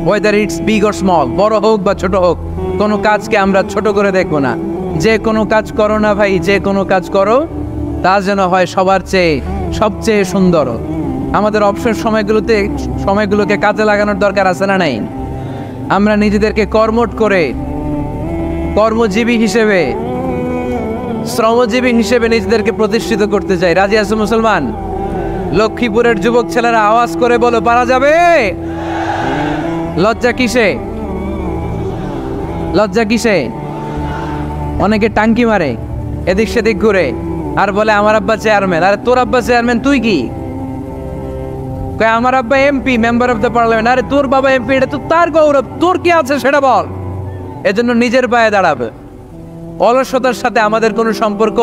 whether it's big or small, বড় হোক বা ছোট হোক, কোনো কাজকে আমরা ছোট করে দেখবো না। যে কোনো কাজ করো না ভাই, যে কোনো কাজ করো, তা যেন হয় সবার চেয়ে সবচেয়ে সুন্দর। আমাদের অবসর সময়গুলোকে কাজে লাগানোর দরকার আছে না নাই? আমরা নিজেদেরকে কর্মঠ করে, কর্মজীবী হিসেবে, শ্রমজীবী হিসেবে নিজেদেরকে প্রতিষ্ঠিত করতে চাই। রাজি আছো মুসলমান? লক্ষ্মীপুরের যুবক ছেলেরা আওয়াজ করে বলো, পারা যাবে? লজ্জা কিসে? লজ্জা কিসে? অনেকে টাঙ্কি মারে, এদিক সেদিক ঘুরে, আর বলে আমার আব্বা চেয়ারম্যান। আরে তোর আব্বা চেয়ারম্যান, তুই কি? আমার আব্বা MP, member of the parliament. আরে তোর বাবা এমপি, এটা তো তার গৌরব, তোর কি আছে সেটা বল। এজন্য নিজের পায়ে দাঁড়াবে। অলসতার সাথে আমাদের কোনো সম্পর্ক।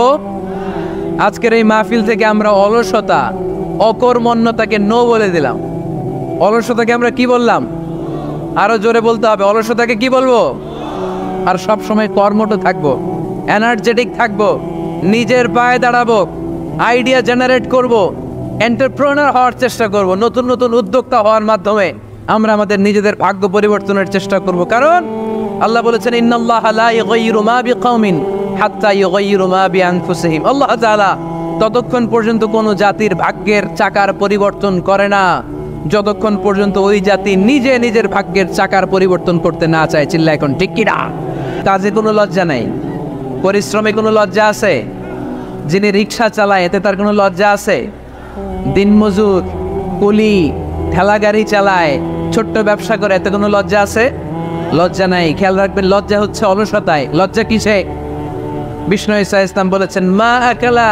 আজকের এই মাহফিল থেকে আমরা অলসতা, অকর্মণ্যতাকে নো বলে দিলাম। অলসতাকে আমরা কি বললাম? আরো জোরে বলতে হবে, অলসতাকে কি বলবো? আর সব সময় কর্মঠ থাকবো, এনার্জেটিক থাকবো, নিজের পায়ে দাঁড়াবো, আইডিয়া জেনারেট করব, এন্টারপ্রেনার হওয়ার চেষ্টা করব, নতুন নতুন উদ্যোক্তা হওয়ার মাধ্যমে আমরা আমাদের নিজেদের ভাগ্য পরিবর্তনের চেষ্টা করব। কারণ আল্লাহ বলেছেন, ইন্নাল্লাহা লা ইউগাইয়িরু মা বিকাওমিন হাত্তা ইউগাইয়িরু মা বিআনফুসিহিম। আল্লাহ তাআলা ততক্ষণ পর্যন্ত কোনো জাতির ভাগ্যের চাকার পরিবর্তন করে না যতক্ষণ পর্যন্ত ওই জাতি নিজে নিজের ভাগ্যের চাকার পরিবর্তন করতে না চায়। চিল্লা এখন ঠিক কি না? কাজে কোনো লজ্জা নাই, পরিশ্রমে কোনো লজ্জা আছে? যিনি রিক্সা চালায় এতে তার কোনো লজ্জা আছে? দিনমজুর, কুলি, ঠেলা গাড়ি চালায়, ছোট্ট ব্যবসা করে, এতে কোনো লজ্জা আছে? লজ্জা নাই। খেয়াল রাখবেন, লজ্জা হচ্ছে অলসতায়। লজ্জা কিসে? বিষ্ণু ঈসা ইসলাম বলেছেন, মা আকালা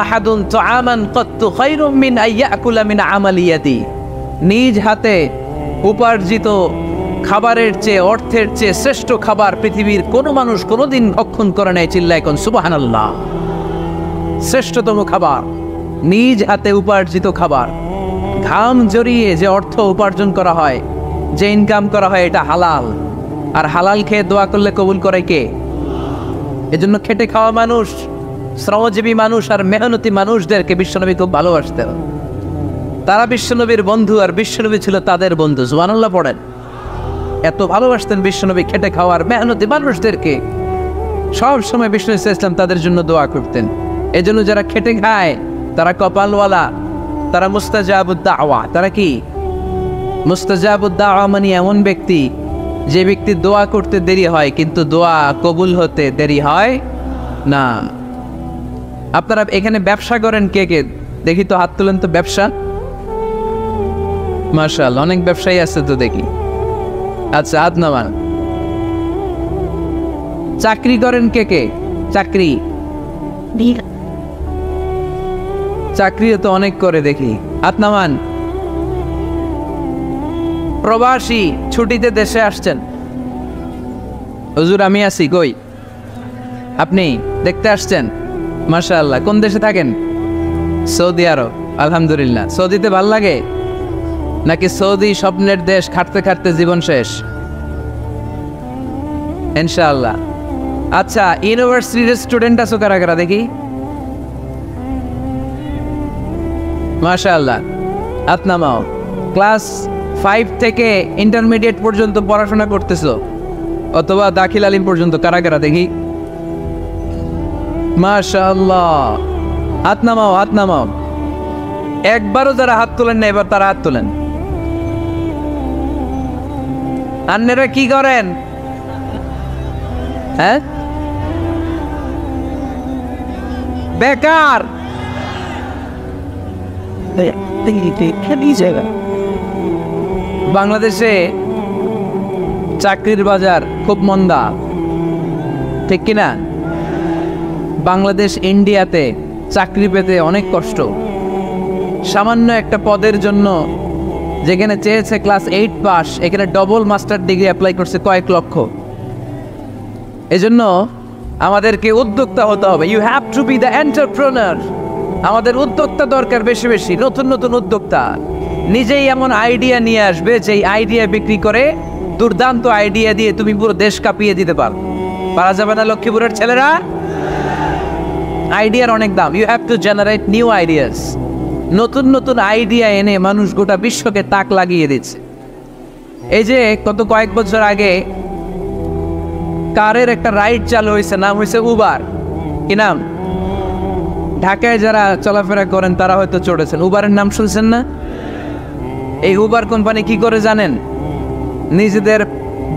আহাদুন তুআমান কাত্তু খায়রুম মিন আইয়াকুলা মিন আমালিয়াতি। নিজ হাতে উপার্জিত খাবারের চেয়ে, অর্থের চেয়ে শ্রেষ্ঠ খাবার পৃথিবীর কোনো মানুষ কোনোদিন ভক্ষণ করে নাই। চিল্লায় কোন সুবহানাল্লাহ। শ্রেষ্ঠতম খাবার নিজ হাতে উপার্জিত খাবার, ঘাম জড়িয়ে যে অর্থ উপার্জন করা হয়, যে ইনকাম করা হয়, এটা হালাল। আর হালাল খেয়ে দোয়া করলে কবুল করে কে? এজন্য খেটে খাওয়া মানুষ, শ্রমজীবী মানুষ আর মেহনতি মানুষদেরকে বিশ্বনবী খুব ভালোবাসতেন। তারা বিশ্বনবীর বন্ধু আর বিশ্বনবী ছিল তাদের বন্ধু। সুবহানাল্লাহ পড়েন। এত ভালোবাসতেন বিশ্বনবী খেটে খাওয়ার মেহনতি মানুষদেরকে। সব সময় বিষ্ণু ইসলাম তাদের জন্য দোয়া করতেন। এজন্য যারা খেটে খায় তারা কপালওয়ালা, তারা মুস্তাজাবুদ দাওয়া। তারা কি? মুস্তাজাবুদ দাওয়া মানে এমন ব্যক্তি যে ব্যক্তি দোয়া করতে দেরি হয় কিন্তু দোয়া কবুল হতে দেরি হয় না। আপনারা এখানে ব্যবসা করেন কে কে? দেখি তো, হাত তুলেন তো। ব্যবসা, মাশাআল্লাহ, অনেক ব্যবসায়ী আছে তো দেখি। আচ্ছা, হাত নামান। চাকরি করেন কে কে? চাকরি, চাকরিও তো অনেক করে দেখি, হাত নামান। প্রবাসী, ছুটিতে দেশে আসছেন। হুজুর আমি আছি, কই? আপনি দেখতে আসছেন? মাশাআল্লাহ। কোন দেশে থাকেন? সৌদি আরব। আলহামদুলিল্লাহ। সৌদিতে ভাল লাগে নাকি সৌদি স্বপ্নের দেশ, খাটতে খাটতে জীবন শেষ? ইনশাআল্লাহ। আচ্ছা, ইউনিভার্সিটির স্টুডেন্ট আছো কারা কারা দেখি? মাশাআল্লাহ, হাত নামাও। ক্লাস 5 থেকে ইন্টারমিডিয়েট পর্যন্ত পড়াশোনা করতেছো অথবা দাখিল আলিম পর্যন্ত, কারা কারা দেখি? মাশাআল্লাহ, হাত নামাও, হাত নামাও। একবারও যারা হাত তোলেন না এবার তারা হাত তোলেন। আন্নেরা কি করেন? হ্যাঁ, বেকার। বাংলাদেশে চাকরির বাজার খুব মন্দা, ঠিক কিনা? বাংলাদেশ ইন্ডিয়াতে চাকরি পেতে অনেক কষ্ট। সামান্য একটা পদের জন্য যেখানে চেয়েছে ক্লাস 8 পাস, এখানে ডবল মাস্টার ডিগ্রি অ্যাপ্লাই করছে কয়েক লক্ষ। এজন্য আমাদেরকে উদ্যোক্তা হতে হবে। You have to be the entrepreneur. আমাদের উদ্যোক্তা দরকার, বেশি বেশি নতুন নতুন উদ্যোক্তা। নিজেই এমন আইডিয়া নিয়ে আসবে যেই আইডিয়া বিক্রি করে দুর্দান্ত আইডিয়া দিয়ে তুমি পুরো দেশ কাঁপিয়ে দিতে পারা যাবে না লক্ষ্মীপুরের ছেলেরা? আইডিয়ার অনেক দাম। You have to generate new ideas. নতুন নতুন আইডিয়া এনে মানুষ গোটা বিশ্বকে তাক লাগিয়ে দিচ্ছে। এই যে কয়েক বছর আগে কারের একটা রাইড চালু হয়েছে, নাম হয়েছে উবার। কি নাম? ঢাকায় যারা চলাফেরা করেন তারা হয়তো চড়েছেন। উবারের নাম শুনছেন না? এই উবার কোম্পানি কি করে জানেন? নিজেদের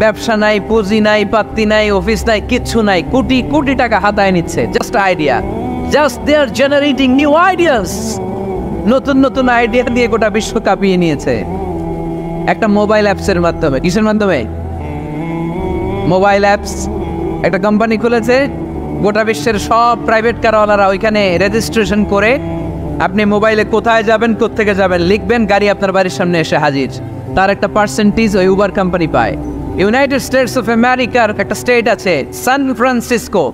ব্যবসা নাই, পুঁজি নাই, পাত্তি নাই, অফিস নাই, কিচ্ছু নাই, কোটি কোটি টাকা হাতায় নিচ্ছে। Just idea, just they are generating new ideas. নতুন নতুন আইডিয়া দিয়ে গোটা বিশ্ব কাঁপিয়ে নিয়েছে একটা মোবাইল অ্যাপসের মাধ্যমে। কিসের মাধ্যমে? Mobile apps. একটা কোম্পানি খুলেছে, গোটা বিশ্বের সব প্রাইভেট কারওয়ালারা ওইখানে রেজিস্ট্রেশন করে আপনি মোবাইলে কোথায় যাবেন, কোত্থেকে যাবেন লিখবেন, গাড়ি আপনার বাড়ির সামনে এসে হাজির। তার একটা পার্সেন্টেজ ওই উবার কোম্পানি পায়। ইউনাইটেড স্টেটস অফ আমেরিকার একটা স্টেট আছে সান ফ্রান্সিসকো,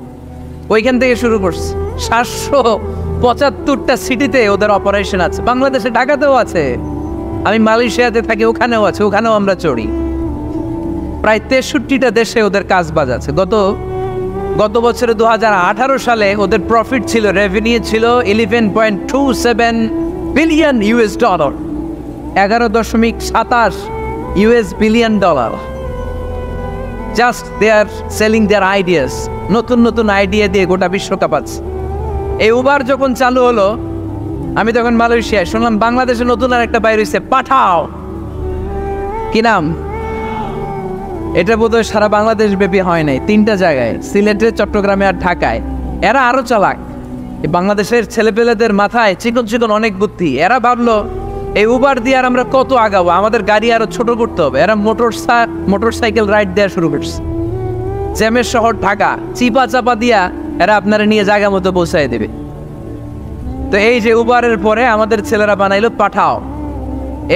ওইখান থেকে শুরু করছে। 775টা সিটিতে ওদের অপারেশন আছে। বাংলাদেশে ঢাকাতেও আছে। আমি মালয়েশিয়াতে থাকি, ওখানেও আছে, ওখানেও আমরা চড়ি। প্রায় 63টা দেশে ওদের কাজ বাজ আছে। গত বছরে 2018 সালে ওদের প্রফিট ছিল, রেভিনিউ ছিল 11.27 billion US dollar, 11.27 US billion dollar. Just they are selling their ideas, নতুন নতুন আইডিয়া দিয়ে গোটা বিশ্বকাপ আছে। এই উবার যখন চালু হলো, আমি তখন মালয়েশিয়ায়, শুনলাম বাংলাদেশে নতুন আর একটা বাইর হয়েছে, পাঠাও। কি নাম? এটা বোধহয় সারা বাংলাদেশ ব্যাপী হয় নাই, 3টা জায়গায়, সিলেটে, চট্টগ্রামে আর ঢাকায়। এরা আরো চালাক। এই বাংলাদেশের ছেলেপেলেদের মাথায় চিকন চিকন অনেক বুদ্ধি। এরা ভাবলো এই উবার দিয়ে আর আমরা কত আগাবো, আমাদের গাড়ি আরো ছোট করতে হবে। এরা মোটরসাইকেল রাইড দেওয়া শুরু করছে। জ্যামের শহর ঢাকা, চিপা চাপা দিয়া এরা আপনারা নিয়ে জায়গা মতো পৌঁছায় দেবে। তো এই যে উবারের পরে আমাদের ছেলেরা বানাইলো পাঠাও।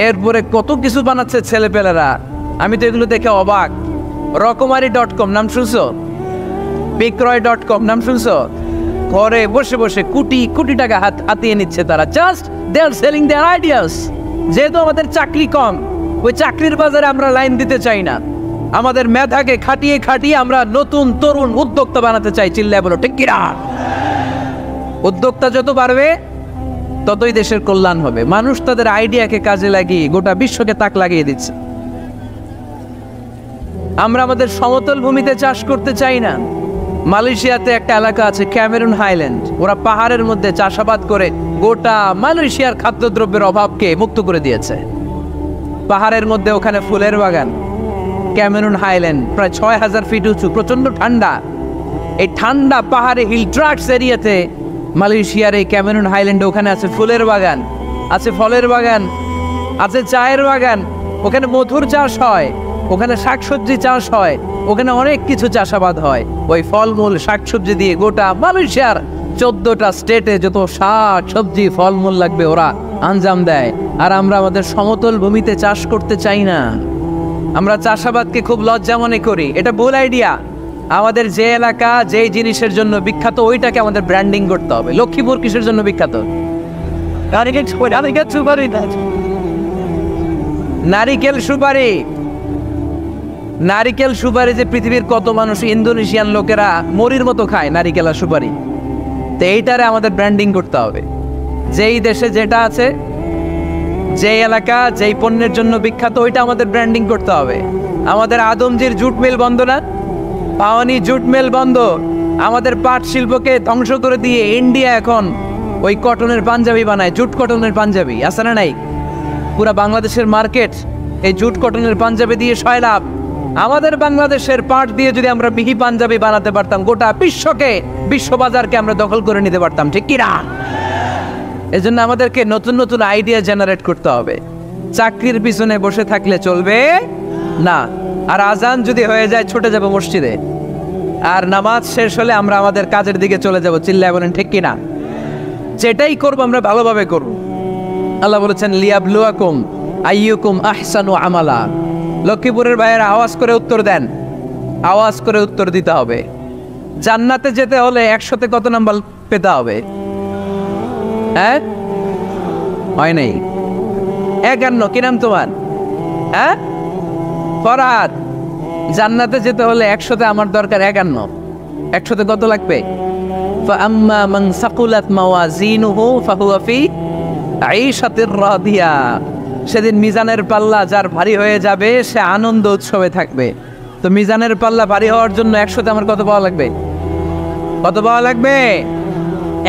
এরপরে কত কিছু বানাচ্ছে ছেলেপেলেরা, আমি তো এগুলো দেখে অবাক। রকমারি.com নাম শুনছো? বিক্রয়.com নাম শুনছো? ঘরে বসে বসে কোটি কোটি টাকা হাতিয়ে নিচ্ছে তারা। Just they are selling their ideas. যেহেতু আমাদের চাকরি কম, ওই চাকরির বাজারে আমরা লাইন দিতে চাই না। আমাদের মেধাকে খাটিয়ে খাটিয়ে আমরা নতুন তরুণ উদ্যোক্তা বানাতে চাই। চিল্লায় বলো ঠিক কিনা? উদ্যোক্তা যত বাড়বে ততই দেশের কল্যাণ হবে। মানুষ তাদের আইডিয়াকে কাজে লাগিয়ে গোটা বিশ্বকে তাক লাগিয়ে দিচ্ছে। আমরা আমাদের সমতল ভূমিতে চাষ করতে চাই না। মালয়েশিয়াতে একটা এলাকা আছে ক্যামেরুন হাইল্যান্ড, ওরা পাহাড়ের মধ্যে চাষাবাদ করে গোটা মালয়েশিয়ার খাদ্যদ্রব্যের অভাবকে মুক্ত করে দিয়েছে। পাহাড়ের মধ্যে ওখানে ফুলের বাগান, ক্যামেরুন হাইল্যান্ড প্রায় 6000 ফিট উঁচু, প্রচন্ড ঠান্ডা। এই ঠান্ডা পাহাড়ে হিল ট্রাক্স এরিয়াতে মালয়েশিয়ার এই ক্যামেরুন হাইল্যান্ডে ওখানে আছে ফুলের বাগান, আছে ফলের বাগান, আছে চায়ের বাগান, ওখানে মধুর চাষ হয়, ওখানে শাকসবজি চাষ হয়, ওখানে অনেক কিছু চাষাবাদ হয়। ওই ফলমূল শাকসবজি দিয়ে গোটা মালয়েশিয়ার 14টা স্টেটে যত শাক সবজি ফলমূল লাগবে ওরা আঞ্জাম দেয়। আর আমরা আমাদের সমতল ভূমিতে চাষ করতে চাই না। আমরা চাষাবাদকে খুব লজ্জা মনে করি। এটা ভুল আইডিয়া। আমাদের যে এলাকা যে জিনিসের জন্য বিখ্যাত ওইটাকে আমাদের ব্র্যান্ডিং করতে হবে। লক্ষ্মীপুর কিসের জন্য বিখ্যাত? নারিকেল সুপারি। নারিকেল সুপারি যে পৃথিবীর কত মানুষ, ইন্দোনেশিয়ান লোকেরা মরির মতো খায় নারিকেল আর সুপারি। তো এইটারে আমাদের ব্র্যান্ডিং করতে হবে। যেই দেশে যেটা আছে, যেই এলাকা যেই পণ্যের জন্য বিখ্যাত ওইটা আমাদের ব্র্যান্ডিং করতে হবে। আমাদের আদমজির জুট মিল বন্ধ না? পাওয়ানি জুট মিল বন্ধ। আমাদের পাট শিল্পকে ধ্বংস করে দিয়ে ইন্ডিয়া এখন ওই কটনের পাঞ্জাবি বানায়, জুট কটনের পাঞ্জাবি। আছে না নাই? পুরা বাংলাদেশের মার্কেট এই জুট কটনের পাঞ্জাবি দিয়ে সয়লাভ। আমাদের বাংলাদেশের পাট দিয়ে যদি আমরা মিহি পাঞ্জাবি বানাতে পারতাম, গোটা বিশ্ব বাজারকে আমরা দখল করে নিতে পারতাম। ঠিক কি না? এজন্য আমাদেরকে নতুন নতুন আইডিয়া জেনারেট করতে হবে। চাকরির পিছনে বসে থাকলে চলবে না। আর আজান যদি হয়ে যায় ছুটে যাব মসজিদে, আর নামাজ শেষ হলে আমরা আমাদের কাজের দিকে চলে যাব। চিল্লায় বলেন ঠিক কিনা? যেটাই করবো আমরা ভালোভাবে করব। আল্লাহ বলেছেন লিয়াবলুয়াকুম আইয়ুকুম আহসানু আমালা। লক্ষ্মীপুরের ভাইয়েরা আওয়াজ করে উত্তর দেন, আওয়াজ করে উত্তর দিতে হবে। জান্নাতে যেতে হলে 100তে কত নাম্বার পেতে হবে? হ্যাঁ, হয় নাই 51। কি নাম তোমার? হ্যাঁ, ফরহাদ। জান্নাতে যেতে হলে 100তে আমার দরকার 51। 100তে কত লাগবে? ফাআম্মা মান সাকুলাত মাওয়াজিনুহু ফাহুয়া ফি আইশাতির রাদিয়া। সেদিন মিজানের পাল্লা যার ভারী হয়ে যাবে সে আনন্দ উৎসবে থাকবে। তো মিজানের পাল্লা ভারী হওয়ার জন্য 100তে আমার কত পাওয়া লাগবে? কত পাওয়া লাগবে?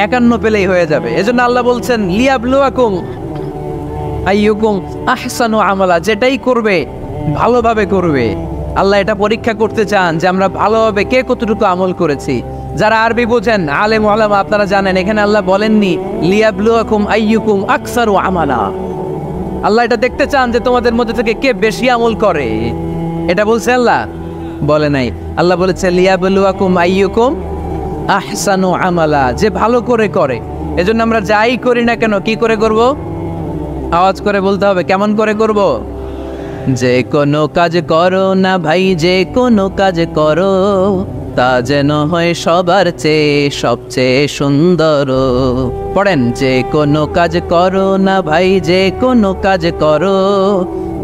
51 পেলেই হয়ে যাবে। এজন্য আল্লাহ বলছেন লিয়াবলুয়াকুম আইয়ুকুম আহসানু আমালা। যেটাই করবে ভালোভাবে করবে। আল্লাহ এটা পরীক্ষা করতে চান যে আমরা ভালোভাবে কে কতটুকু আমল করেছি। যারা আরবি বোঝেন, আলেম ওলামা, আপনারা জানেন এখানে আল্লাহ বলেননি লিয়াবলুয়াকুম আইয়ুকুম আকসারু আমালা। আল্লাহ এটা দেখতে চান যে তোমাদের মধ্যে থেকে কে বেশি আমল করে। এটা বলছে আল্লাহ? বলে নাই। আল্লাহ বলেছে লিয়াবলুয়াকুম আইয়ুকুম আহসানু আমালা, যে ভালো করে করে। এজন্য আমরা যাই করি না কেন কি করে করব? আওয়াজ করে বলতে হবে। কেমন করে করব? যে কোনো কাজ করো না ভাই, যে কোনো কাজ করো তা যেন হয় সবার চেয়ে সবচেয়ে সুন্দর। পড়েন, যে কোনো কাজ করো না ভাই, যে কোনো কাজ করো,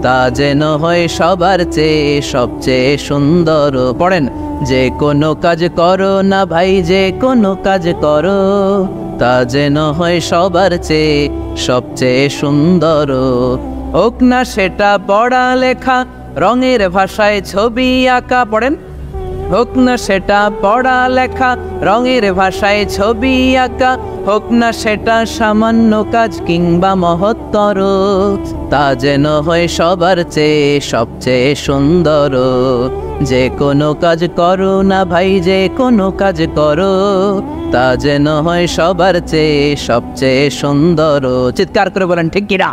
তা যেন হয় সবার চেয়ে সবচেয়ে সুন্দর। পড়েন, যে কোনো কাজ করো না ভাই, যে কোনো কাজ করো, তা যেন হয় সবার চেয়ে সবচেয়ে সুন্দর। হোক না সেটা পড়া লেখা, রঙের ভাষায় ছবি আঁকা। পড়েন, হোক না সেটা পড়া লেখা, রঙের ভাষায় ছবি আঁকা, হোক না সেটা সামান্য কাজ কিংবা মহত্তর, তা যেন হয় সবার চেয়ে সবচেয়ে সুন্দর। যে কোনো কাজ করো না ভাই, যে কোনো কাজ করো, তা যেন হয় সবার চেয়ে সবচেয়ে সুন্দর। চিৎকার করে বলেন ঠিক কিনা?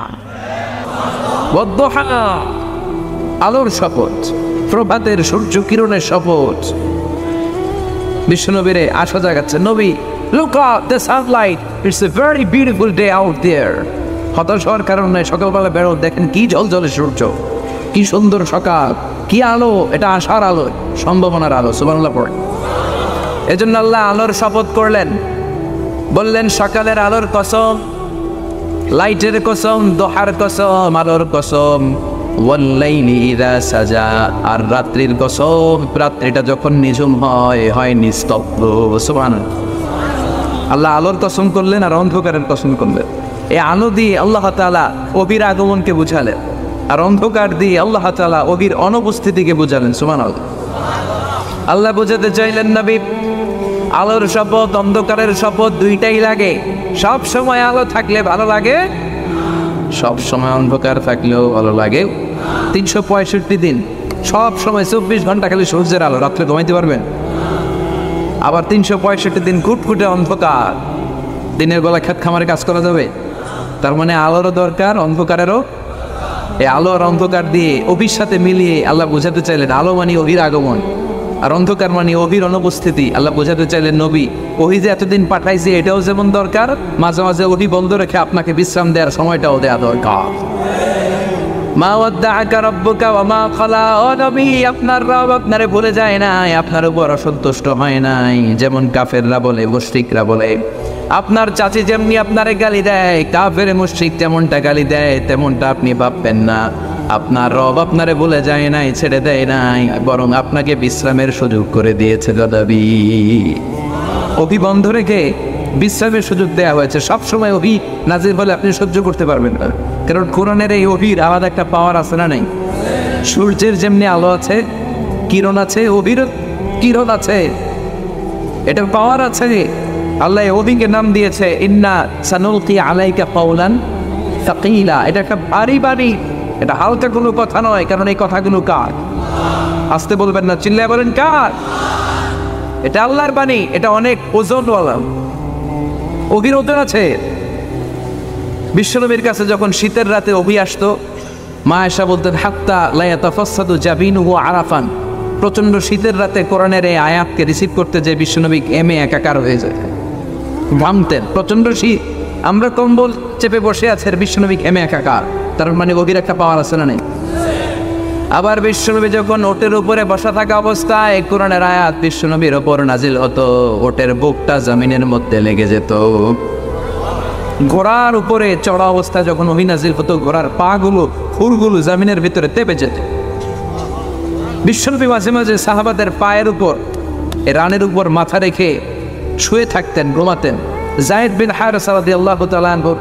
আলোর শপথ, প্রভাতের সূর্য কিরণের শপথ। বিশ্বনবীর আশা জাগাচ্ছে, নবী, look up the sunlight, it's a very beautiful day out there। হতাশ হওয়ার কারণে সকালবেলা বেরো, দেখেন কি ঝলঝলে সূর্য, কি সুন্দর সকাল, কি আলো, এটা আশার আলো, সম্ভাবনার আলো। সুবহানাল্লাহ পড়ে। এজন্য আল্লাহ আলোর শপথ করলেন, বললেন সকালের আলোর কসম, লাইটের কসম, দোহার কসম, আলোর কসম, ওয়াল্লাইলি ইযা সাজা, আর রাত্রির কসম, রাত্রিটা যখন নিঝুম হয় নিস্তব্ধ। সুবহানাল্লাহ। আল্লাহ আলোর কসম করলেন আর অন্ধকারের কসম করলেন। এই আলো দিয়ে আল্লাহ তাআলা অবির আগমনকে বুঝালেন, আর অন্ধকার দিয়ে আল্লাহ তাআলা অবির অনুপস্থিতিকে বুঝালেন। সুবহানাল্লাহ। আল্লাহ বুঝাতে চাইলেন, নবী, আলোর শপথ, অন্ধকারের শপথ দুইটাই লাগে। সব সময় আলো থাকলে ভালো লাগে, সব সময় অন্ধকার থাকলেও ভালো লাগে। 365 দিন সব সময় 24 ঘন্টা খালি সূর্যের আলো, রাত্রে ঘুমাইতে পারবেন? আবার 365 দিন ঘুটঘুটে অন্ধকার, দিনের বেলা খেত খামারে কাজ করা যাবে? তার মানে আলোরও দরকার, অন্ধকারেরও। এই আলো আর অন্ধকার দিয়ে অভির সাথে মিলিয়ে আল্লাহ বোঝাতে চাইলেন, আলো মানে অভির আগমন, আর অন্ধকার মানে অভির অনুপস্থিতি। আল্লাহ বোঝাতে চাইলেন, নবী, ওহি যে এতদিন পাঠাইছে এটাও যেমন দরকার, মাঝে মাঝে ওহি বন্ধ রেখে আপনাকে বিশ্রাম দেওয়ার সময়টাও দেওয়া দরকার। মা ওয়াদ্দাআকা রাব্বুকা ওয়া মা ক্বালা। ও নবী, আপনার রব আপনারে ভুলে যায় নাই, আপনার উপর অসন্তুষ্ট হয় নাই। যেমন কাফেররা বলে, মুশরিকরা বলে, আপনার চাচি যেমনি আপনারে গালি দেয়, কাফের মুশরিক যেমনটা গালি দেয়, তেমনটা আপনি ভাববেন না। আপনার রব আপনারে ভুলে যায় নাই, ছেড়ে দেয় নাই, বরং আপনাকে বিশ্রামের সুযোগ করে দিয়েছে। নবী, অভি বন্ধ রেখে বিশ্রামের সুযোগ দেওয়া হয়েছে। সবসময় অভি নাজিল হলে আপনি সহ্য করতে পারবেন না, কারণ কোরআনের এই অভির আলাদা একটা পাওয়ার আছে না নাই? সূর্যের যেমনি আলো আছে, কিরণ আছে, অভির কিরণ আছে, এটার পাওয়ার আছে। আল্লাহ অভিকে নাম দিয়েছে ইন্না সানুলকি আলাইকা কাওলান সাকিলা। এটা একটা ভারী ভারী, এটা হালকা কোনো কথা নয়। কারণ এই কথাগুলো কার? আসতে বলবেন না, চিল্লায় বলেন কার? এটা আল্লাহর বাণী, এটা অনেক ওজনওয়ালা, অভির ওজন আছে। বিশ্বনবীর কাছে যখন শীতের রাতে অভি আসতো, মা আয়েশা বলতেন, হাত্তা লা ইয়াতাফাসসাদু জাবিনুহু আরাফান। প্রচণ্ড শীতের রাতে কোরআনের এই আয়াতকে রিসিভ করতে যে বিশ্বনবী এমে একাকার হয়ে যায়, ঘামতেন। প্রচণ্ড শীত, আমরা কম্বল চেপে বসে আছে, বিশ্বনবী এমে একাকার। তার মানে অভির একটা পাওয়ার আছে না নেই? আবার বিশ্বনবী যখন ওটের উপরে বসা থাকা অবস্থায় কোরআনের আয়াত বিশ্বনবীর ওপর নাজিল হতো, ওটের বুকটা জমিনের মধ্যে লেগে যেত। ঘোড়ার উপরে চড়া অবস্থায় যখন ওহী নাজিল হতো, ঘোড়ার পাগুলো, খুরগুলো জমিনের ভিতরে তেপে যেত। বিশ্বনবী মাঝে মাঝে সাহাবাদের পায়ের উপর, রানের উপর মাথা রেখে শুয়ে থাকতেন, ঘুমাতেন। যায়েদ বিন হারেসা রাদিয়াল্লাহু তাআলা আনহু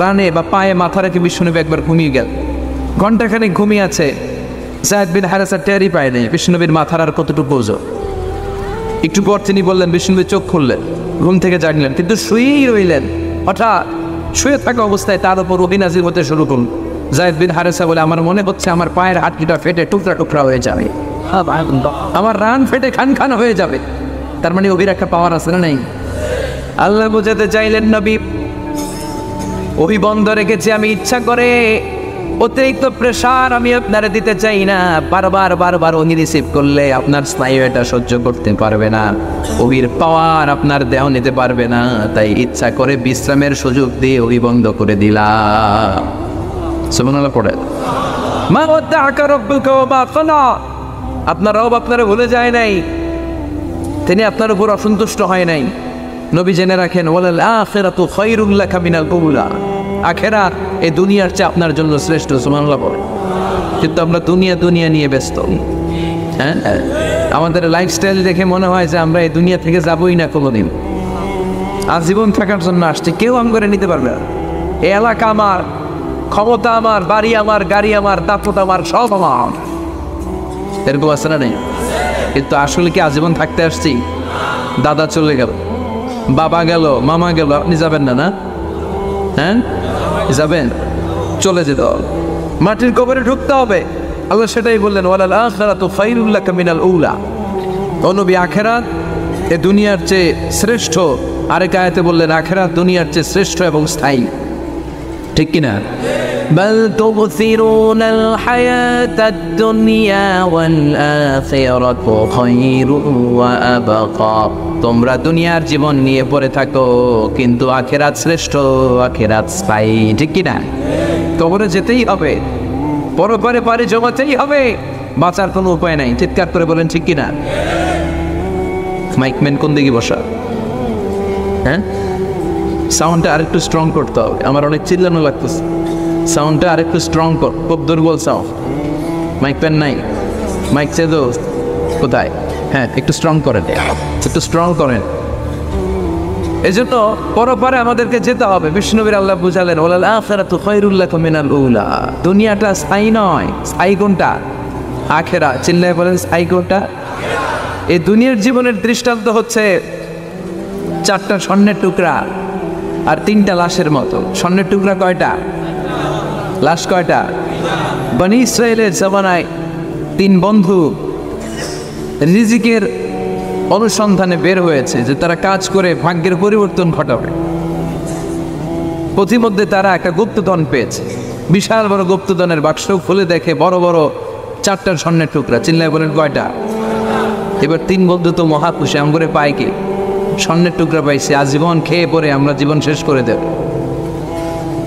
রানে বা পায়ে মাথা রেখে বিশ্বনবী একবার ঘুমিয়ে গেল। ঘণ্টাখানেক ঘুমিয়ে আছে, যায়েদ বিন হারেসা টেরই পায় নেই বিশ্বনবীর মাথার আর কতটুকু ওজন। একটু পর তিনি বললেন, বিশ্বনবী চোখ খুললেন, ঘুম থেকে জাগলেন, কিন্তু শুয়েই রইলেন। হঠাৎ শুয়ে থাকা অবস্থায় তার উপর ওহী নাজিল হতে শুরু করল। যায়েদ বিন হারেসা বলে, আমার মনে হচ্ছে আমার পায়ের হাড্ডিটা ফেটে টুকরা টুকরা হয়ে যাবে, আমার রান ফেটে খান খান হয়ে যাবে। তার মানে ওহির একটা পাওয়ার আছে না নেই? আল্লাহ বোঝাতে চাইলেন, নবী, ওহি বন্ধ রেখেছি আমি ইচ্ছা করে, অতিরিক্ত প্রেশার আমি আপনারে দিতে চাই না। বারবার বারবার ওহি রিসিভ করলে আপনার স্নায়ু এটা সহ্য করতে পারবে না, ওহির পাওয়ার আপনার দেহ নিতে পারবে না। তাই ইচ্ছা করে বিশ্রামের সুযোগ দিয়ে ওহি বন্ধ করে দিলাম। সুবহানাল্লাহ পড়ে। মা ওয়াদ্দাআকা রাব্বুকা ওয়া মা ক্বালা। আপনার রব আপনারে ভুলে যায় নাই, তিনি আপনার উপর অসন্তুষ্ট হয় নাই। নবী জেনে রাখেন, ওয়ালাল আখিরাতু খায়রুল লাকা মিনাল উলা, আখিরাত এই দুনিয়ার চেয়ে আপনার জন্য শ্রেষ্ঠ। সুবহানাল্লাহ বলে। কিন্তু আমরা দুনিয়া নিয়ে ব্যস্ত। হ্যাঁ, আমাদের লাইফস্টাইল দেখে মনে হয় যে আমরা এই দুনিয়া থেকে যাবই না কোনোদিন। আজীবন থাকার জন্য আসছে, কেউ আম করে নিতে পারবে না। এই এলাকা আমার, ক্ষমতা আমার, বাড়ি আমার, গাড়ি আমার, দাপট আমার, সব আমার। এরকম আছে না নেই? কিন্তু আসলে কি আজীবন থাকতে আসছি? দাদা চলে গেল, বাবা গেল, মামা গেল, আপনি যাবেন না? না, হ্যাঁ যাবেন, চলে যেতে হবে, মাটির কবরে ঢুকতে হবে। আল্লাহ সেটাই বললেন, ওয়ালাল আখিরাতু খায়রুল লাকা মিনাল উলা। ও নবী, আখিরাত এ দুনিয়ার চেয়ে শ্রেষ্ঠ। আরেক আয়াতে বললেন আখিরাত দুনিয়ার চেয়ে শ্রেষ্ঠ এবং স্থায়ী। ঠিক কিনা? بل تؤثرون الحياة الدنيا والآخرة خير وأبقى। তোমরা দুনিয়ার জীবন নিয়ে পড়ে থাকো, কিন্তু আখিরাত শ্রেষ্ঠ, আখিরাত স্থায়ী। ঠিক কিনা? কবরে যেতেই হবে, পরপারে পারে জমাতেই হবে, বাঁচার কোনো উপায় নাই। চিৎকার করে বলেন ঠিক কিনা? মাইকম্যান কোন দিকে বসা? হ্যাঁ, সাউন্ডটা আরেকটু স্ট্রং করতে হবে, আমার অনেক চিল্লানো লাগতেছে। সাউন্ডটা আরেকটু স্ট্রং কর, খুব দুর্বল সাউন্ড। মাইক প্যান নাই, মাইক চেয়ে কোথায়? হ্যাঁ, একটু স্ট্রং করেন, একটু স্ট্রং করেন। এই জন্য পরপারে আমাদেরকে যেতে হবে। বিষ্ণুবীর আল্লাহ বুঝালেন, ওয়ালাল আখিরাতু খায়রুল লাকা মিনাল উলা। দুনিয়াটা স্থায়ী নয়। স্থায়ী কোনটা? আখিরাত। চিল্লায় বলেন, স্থায়ী কোনটা? এই দুনিয়ার জীবনের দৃষ্টান্ত হচ্ছে 4টা স্বর্ণের টুকরা আর 3টা লাশের মতো। স্বর্ণের টুকরা কয়টা? লাশ কয়টা? বনি ইসরায়েলের জামানায় 3 বন্ধু রিজিকের অনুসন্ধানে বের হয়েছে যে তারা কাজ করে ভাগ্যের পরিবর্তন ঘটাবে। পথিমধ্যে তারা একটা গুপ্তধন পেয়েছে, বিশাল বড় গুপ্তধনের বাক্স খুলে দেখে বড় বড় 4টা স্বর্ণের টুকরা। চিল্লায় বলেন কয়টা? এবার 3 বন্ধু তো মহা খুশি, আমগরে পাই কি? স্বর্ণের টুকরা পাইছে, আজীবন খেয়ে পরে আমরা জীবন শেষ করে দেব।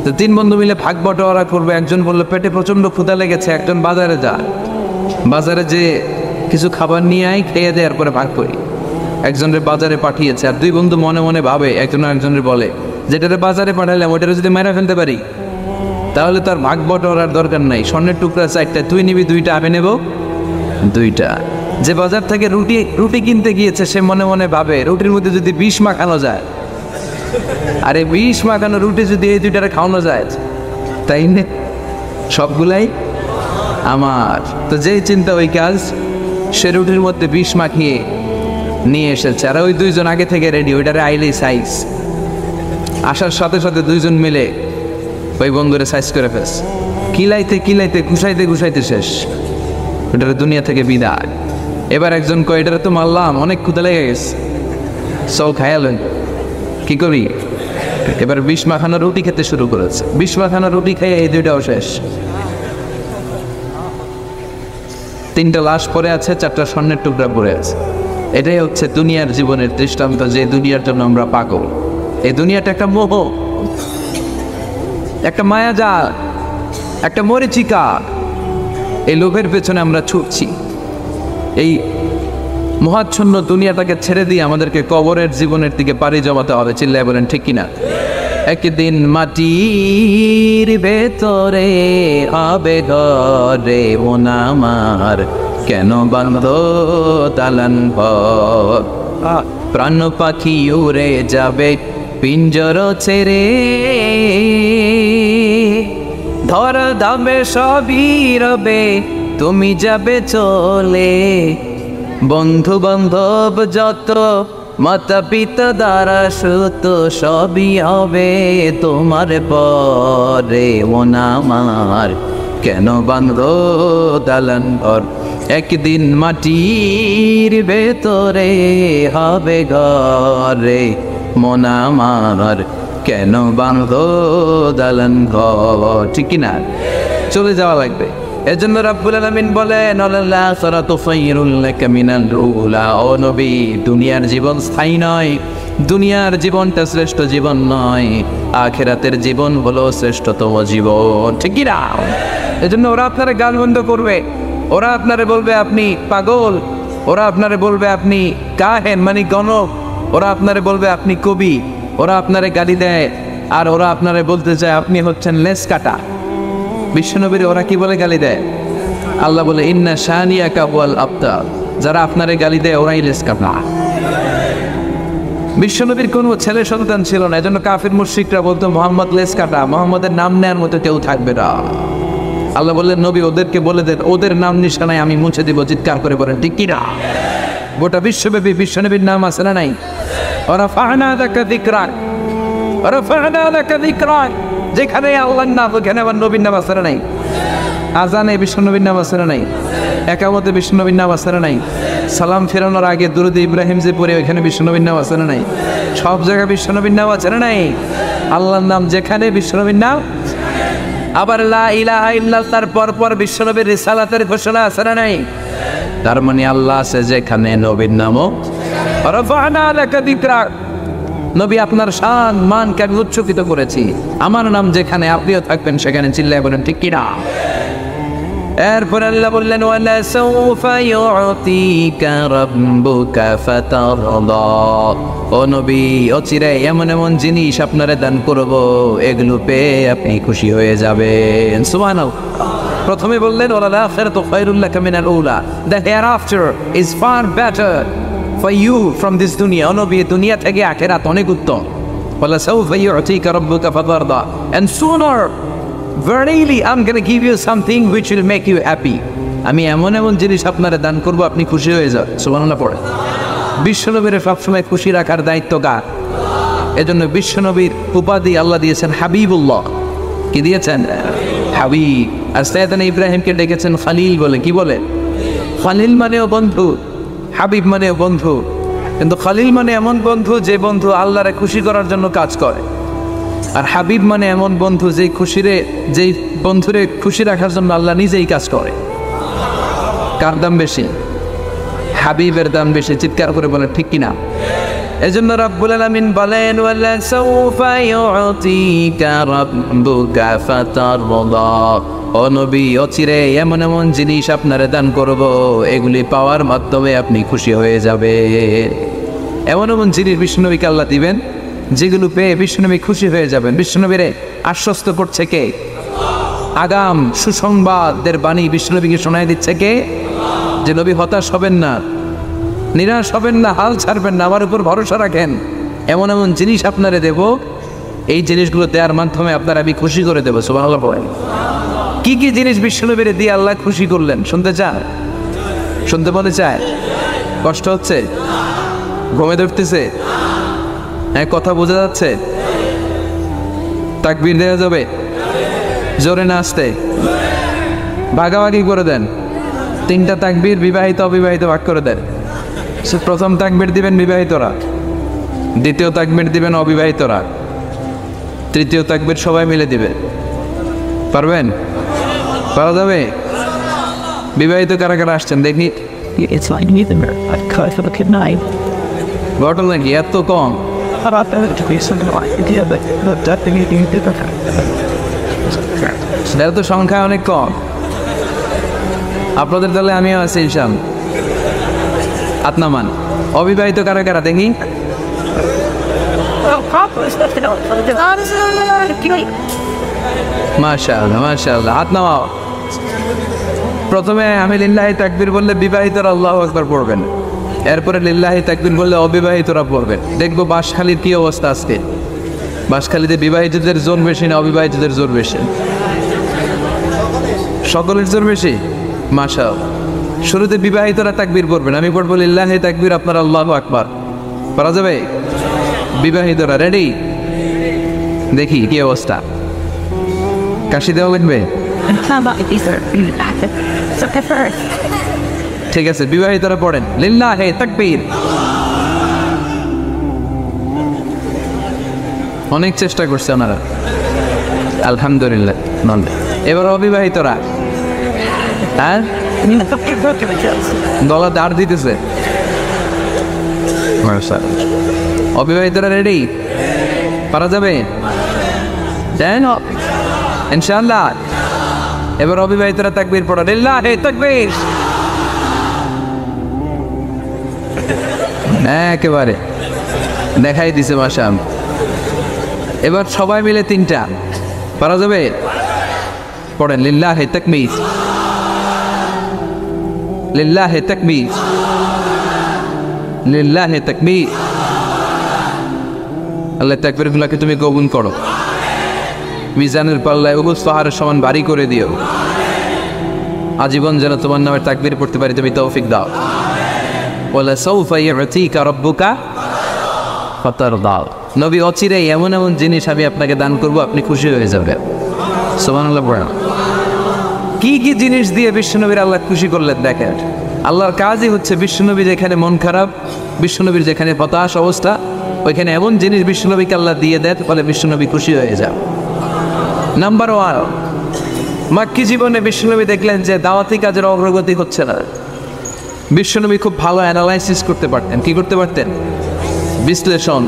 তো 3 বন্ধু মিলে ভাগ বটোয়ারা করবে। একজন বললো পেটে প্রচন্ড ক্ষুধা লেগেছে, একজন বাজারে যা, বাজারে যে কিছু খাবার নিয়ে আয়, খেয়ে দেওয়ার পরে ভাগ করি। একজনের বাজারে পাঠিয়েছে, আর 2 বন্ধু মনে মনে ভাবে, একজন আরেকজনের বলে, যেটারে বাজারে পাঠালাম ওইটারে যদি মেরা ফেলতে পারি তাহলে তার ভাগ বটোয়ারার দরকার নাই। স্বর্ণের টুকরা 4টা, তুই নিবি 2টা, আমি নেব 2টা। যে বাজার থেকে রুটি কিনতে গিয়েছে সে মনে মনে ভাবে, রুটির মধ্যে যদি বিষ মাখানো যায়, আরে বিষ মাখানো রুটি যদি এই 2টারে খাওয়ানো যায়, তাই না? সবগুলাই আমার। তো যেই চিন্তা ওই কাজ, সে রুটির মধ্যে বিষ মাখিয়ে নিয়ে এসেছে। আর ওই 2 জন আগে থেকে রেডি, ওইটারে আইলেই সাইজ। আসার সাথে সাথে 2 জন মিলে ওই বন্ধুরে সাইজ করে ফেলছে। কিলাইতে ঘুষাইতে শেষ, ওইটারে দুনিয়া থেকে বিদায়। এবার একজন কয়, এটারে তো মারলাম, অনেক ক্ষুধা লেগে গেছে, চল খায়ালেন, কি করি? এবার বিষ মাখানো রুটি খেতে শুরু করেছে। বিষ মাখানো রুটি খেয়ে এই 2টাও শেষ। 3টা লাশ পড়ে আছে, 4টা স্বর্ণের টুকরা পড়ে আছে। এটাই হচ্ছে দুনিয়ার জীবনের দৃষ্টান্ত, যে দুনিয়ার জন্য আমরা পাগল। এই দুনিয়াটা একটা মোহ, একটা মায়াজাল, একটা মরিচিকা। এই লোভের পেছনে আমরা ছুটছি। এই মহাচ্ছন্ন দুনিয়াটাকে ছেড়ে দিয়ে আমাদেরকে কবরের জীবনের দিকে পাড়ি জমাতে হবে। চিল্লায় বলেন ঠিক কিনা? একদিন মাটির ভেতরে হবে ঘরে মন আমার, কেন বান্ধ দালান ঘর? প্রাণ পাখি উড়ে যাবে পিঞ্জর ছেড়ে, ধর ধামে সবই রবে, তুমি যাবে চলে। বন্ধু বান্ধব যত, মাতা পিতা দ্বারা সুত, সবই হবে তোমার পরে মন আমার, কেন বান্ধ দালান ঘর? একদিন মাটির ভেতরে হবে ঘরে মন আমার, কেন বান্ধ দালান ঘর? ঠিক কিনা? চলে যাওয়া লাগবে। এজন্য রাব্বুল আলামিন বলেন, ওয়ালাল আখিরাতু খায়রুল লাকা মিনাল উলা। ও নবী, দুনিয়ার জীবন স্থায়ী নয়, দুনিয়ার জীবনটা শ্রেষ্ঠ জীবন নয়, আখিরাতের জীবন হলো শ্রেষ্ঠতম জীবন। ঠিক কি না? এজন্য ওরা আপনারা গালমন্দ করবে, ওরা আপনারা বলবে আপনি পাগল, ওরা আপনারে বলবে আপনি কাহেন মানে গণক, ওরা আপনারে বলবে আপনি কবি, ওরা আপনারে গালি দেয়, আর ওরা আপনারে বলতে চায় আপনি হচ্ছেন লেস কাটা। বিশ্বনবীর ওরা কি বলে গালি দেয়? আল্লাহ বলে ইন্না শানিয়াকা ওয়াল আবতার, যারা আপনারে গালি দেয় ওরাই লেস কাটা। বিশ্বনবীর কোনো ছেলে সন্তান ছিল না, এজন্য কাফির মুশরিকরা বলতো মোহাম্মদ লেস কাটা, মোহাম্মদের নাম নেওয়ার মতো কেউ থাকবে না। আল্লাহ বললেন নবী ওদেরকে বলে দেন ওদের নাম নিশানায় আমি মুছে দিব, চিৎকার করে বলেন ঠিক কিনা? গোটা বিশ্বব্যাপী বিশ্বনবীর নাম আছে না নাই? ওয়ারাফা'না লাকা যিকরাক, ওয়ারাফা'না লাকা যিকরাক, যেখানে আল্লাহর নাম ওখানে আবার নবীর নাম আছে না নাই? আজানে বিশ্বনবীর নাম আছে না নাই? একামতে বিশ্বনবীর নাম আছে না নাই? সালাম ফেরানোর আগে দুরূদ ইব্রাহিম যে পড়ে ওইখানে বিশ্বনবীর নাম আছে না নাই? সব জায়গায় বিশ্বনবীর নাম আছে না নাই? আল্লাহর নাম যেখানে বিশ্বনবীর নাম। আবার লা ইলাহা ইল্লাল্লাহ তার পর বিশ্বনবীর রিসালাতের ঘোষণা আছে না নাই? তার মানে আল্লাহ আছে যেখানে নবীর নামও। রাফা'না লাকা যিকরাক, নবী আপনার শান মানকে আমি উচ্চকিত করেছি, আমার নাম যেখানে আপনিও থাকবেন সেখানে। চিল্লায় বলেন ঠিক কিনা? এরপর আল্লাহ বললেন ওয়ালা সাউফা ইউতিকা রাব্বুকা ফাতারদা, ও নবী অচিরে এমন এমন জিনিস আপনারে দান করব, এগুলো পেয়ে আপনি খুশি হয়ে যাবেন। সুবহানাল্লাহ। প্রথমে বললেন ওয়ালাল আখিরাতু খায়রুল লাকা মিনাল উলা, the hereafter is far better for you from this দুনিয়া। ও নবী দুনিয়া থেকে আখিরাত অনেক উত্তম। ওয়ালা সাউফা ইউতিকা রাব্বুকা ফাতারদা, and sooner verily I'm going to give you something which will make you happy. আমি এমন এমন জিনিস আপনারে দান করব আপনি খুশি হয়ে যান। সুবহানাল্লাহ পড়ে। বিশ্বনবীর সবসময় খুশি রাখার দায়িত্ব কার? এজন্য বিশ্বনবীর উপাধি আল্লাহ দিয়েছেন হাবিবুল্লাহ। কি দিয়েছেন? হাবিব। আর সাইয়েদনা ইব্রাহিমকে ডেকেছেন খালিল বলে। কি বলে? খালিল মানেও বন্ধু, হাবিব মানেও বন্ধু। কিন্তু খালিল মানে এমন বন্ধু যে বন্ধু আল্লাহরে খুশি করার জন্য কাজ করে, আর হাবিব মানে এমন বন্ধু যেই বন্ধুরে খুশি রাখার জন্য আল্লাহ নিজেই কাজ করে। কার দাম বেশি? হাবিবের দাম বেশি। চিৎকার করে বলেন ঠিক কিনা? এজন্য রাব্বুল আলামিন বলেন ওয়ালা সাউফা ইউতিকা রাব্বুকা ফাতারদা, ও নবী অচিরে এমন এমন জিনিস আপনারে দান করব, এগুলি পাওয়ার মাধ্যমে আপনি খুশি হয়ে যাবে। এমন এমন জিনিস বিশ্বনবীকে আল্লাহ দিবেন যেগুলো পেয়ে বিশ্বনবী খুশি হয়ে যাবেন। বিশ্বনবীরে আশ্বস্ত করছে কে? আগাম সুসংবাদের বাণী বিশ্বনবীকে শোনায় দিচ্ছে কে? যে নবী হতাশ হবেন না, নিরাশ হবেন না, হাল ছাড়বেন না, আমার উপর ভরসা রাখেন, এমন এমন জিনিস আপনারে দেব, এই জিনিসগুলো দেওয়ার মাধ্যমে আপনার আমি খুশি করে দেবো। সুবহানাল্লাহ বলেন। কি কি জিনিস বিশ্বনবীরে দিয়ে আল্লাহ খুশি করলেন শুনতে চায়? শুনতে মনে চায়? কষ্ট হচ্ছে? ঘুমে ধরতেছে? হ্যাঁ, কথা বোঝা যাচ্ছে? তাকবীর দেওয়া যাবে? জোরে না আসতে? ভাগাভাগি করে দেন। 3টা তাকবীর বিবাহিত অবিবাহিত ভাগ করে দেন। প্রথম তাকবীর দিবেন বিবাহিতরা, দ্বিতীয় তাকবীর দিবেন অবিবাহিতরা, তৃতীয় তাকবীর সবাই মিলে দিবে। পারবেন? পারা যাবে? বিবাহিত কারা কারা আসছেন দেখি? ঘটনা কি এত কম? তো সংখ্যা অনেক কম। আপনাদের দলে আমিও আছি ইনশাআল্লাহ। আত্মামান অবিবাহিত কারা কারা দেখি? মাশাআল্লাহ মাশাআল্লাহ। হাত নামাও। প্রথমে আমি লিল্লাহি তাকবীর বললে বিবাহিতরা আল্লাহু আকবার পড়বেন, এরপরে লিল্লাহি তাকবীর বললে অবিবাহিতরা পড়বেন। দেখবো বাঁশখালীর কি অবস্থা আজকে। বাঁশখালীতে বিবাহিতদের জোর বেশি না অবিবাহিতদের জোর বেশি? সকলের জোর বেশি। মাশাআল্লাহ। শুরুতে বিবাহিতরা তাকবীর পড়বেন, আমি পড়বো লিল্লাহি তাকবীর, আপনারা আল্লাহু আকবার। পারা যাবে? বিবাহিতরা রেডি? দেখি কি অবস্থা। কাশি দেওয়া লাগবে? ঠিক আছে, বিবাহিতরা পড়েন লিল্লাহি তাকবীর। অনেক চেষ্টা করছে ওনারা, আলহামদুলিল্লাহ। এবার অবিবাহিতরা, হ্যাঁ গলা দাঁড় দিতেছে। অবিবাহিতরা রেডি? পারা যাবে? ইনশাআল্লাহ। এবার অবিবাহিতরা তাকবীর পড়া লিল্লাহি তাকবীর। একেবারে দেখাই দিছে মাশাআল্লাহ। এবার সবাই মিলে তিনটা পারা যাবে? পড়েন লিল্লাহি তাকবীর, লিল্লাহি তাকবীর, লিল্লাহি তাকবীর। আল্লাহ তাকবীরগুলোকে তুমি কবুল করো, মিজানের পাল্লায় উহুদ পাহাড়ের সমান ভারী করে দিও। আজীবন যেন তোমার নামে তাকবীর পড়তে পারি, তুমি তৌফিক দাও। ওয়ালা সাউফা ইউতিকা রাব্বুকা ফাতারদা। নবী অচিরেই এমন এমন জিনিস আমি আপনাকে দান করব, আপনি খুশি হয়ে যাবেন। সুবহানাল্লাহ। কি কি জিনিস দিয়ে বিশ্বনবীর আল্লাহ খুশি করলেন দেখেন। আল্লাহর কাজই হচ্ছে বিশ্বনবী যেখানে মন খারাপ, বিশ্বনবীর যেখানে হতাশ অবস্থা, ওইখানে এমন জিনিস বিশ্বনবীকে আল্লাহ দিয়ে দেন, ফলে বিশ্বনবী খুশি হয়ে যান। নাম্বার 1, মাক্কি জীবনে বিশ্বনবী দেখলেন যে দাওয়াতি কাজের অগ্রগতি হচ্ছে না। বিশ্বনবী খুব ভালো অ্যানালাইসিস করতে পারতেন। কি করতে পারতেন? বিশ্লেষণ।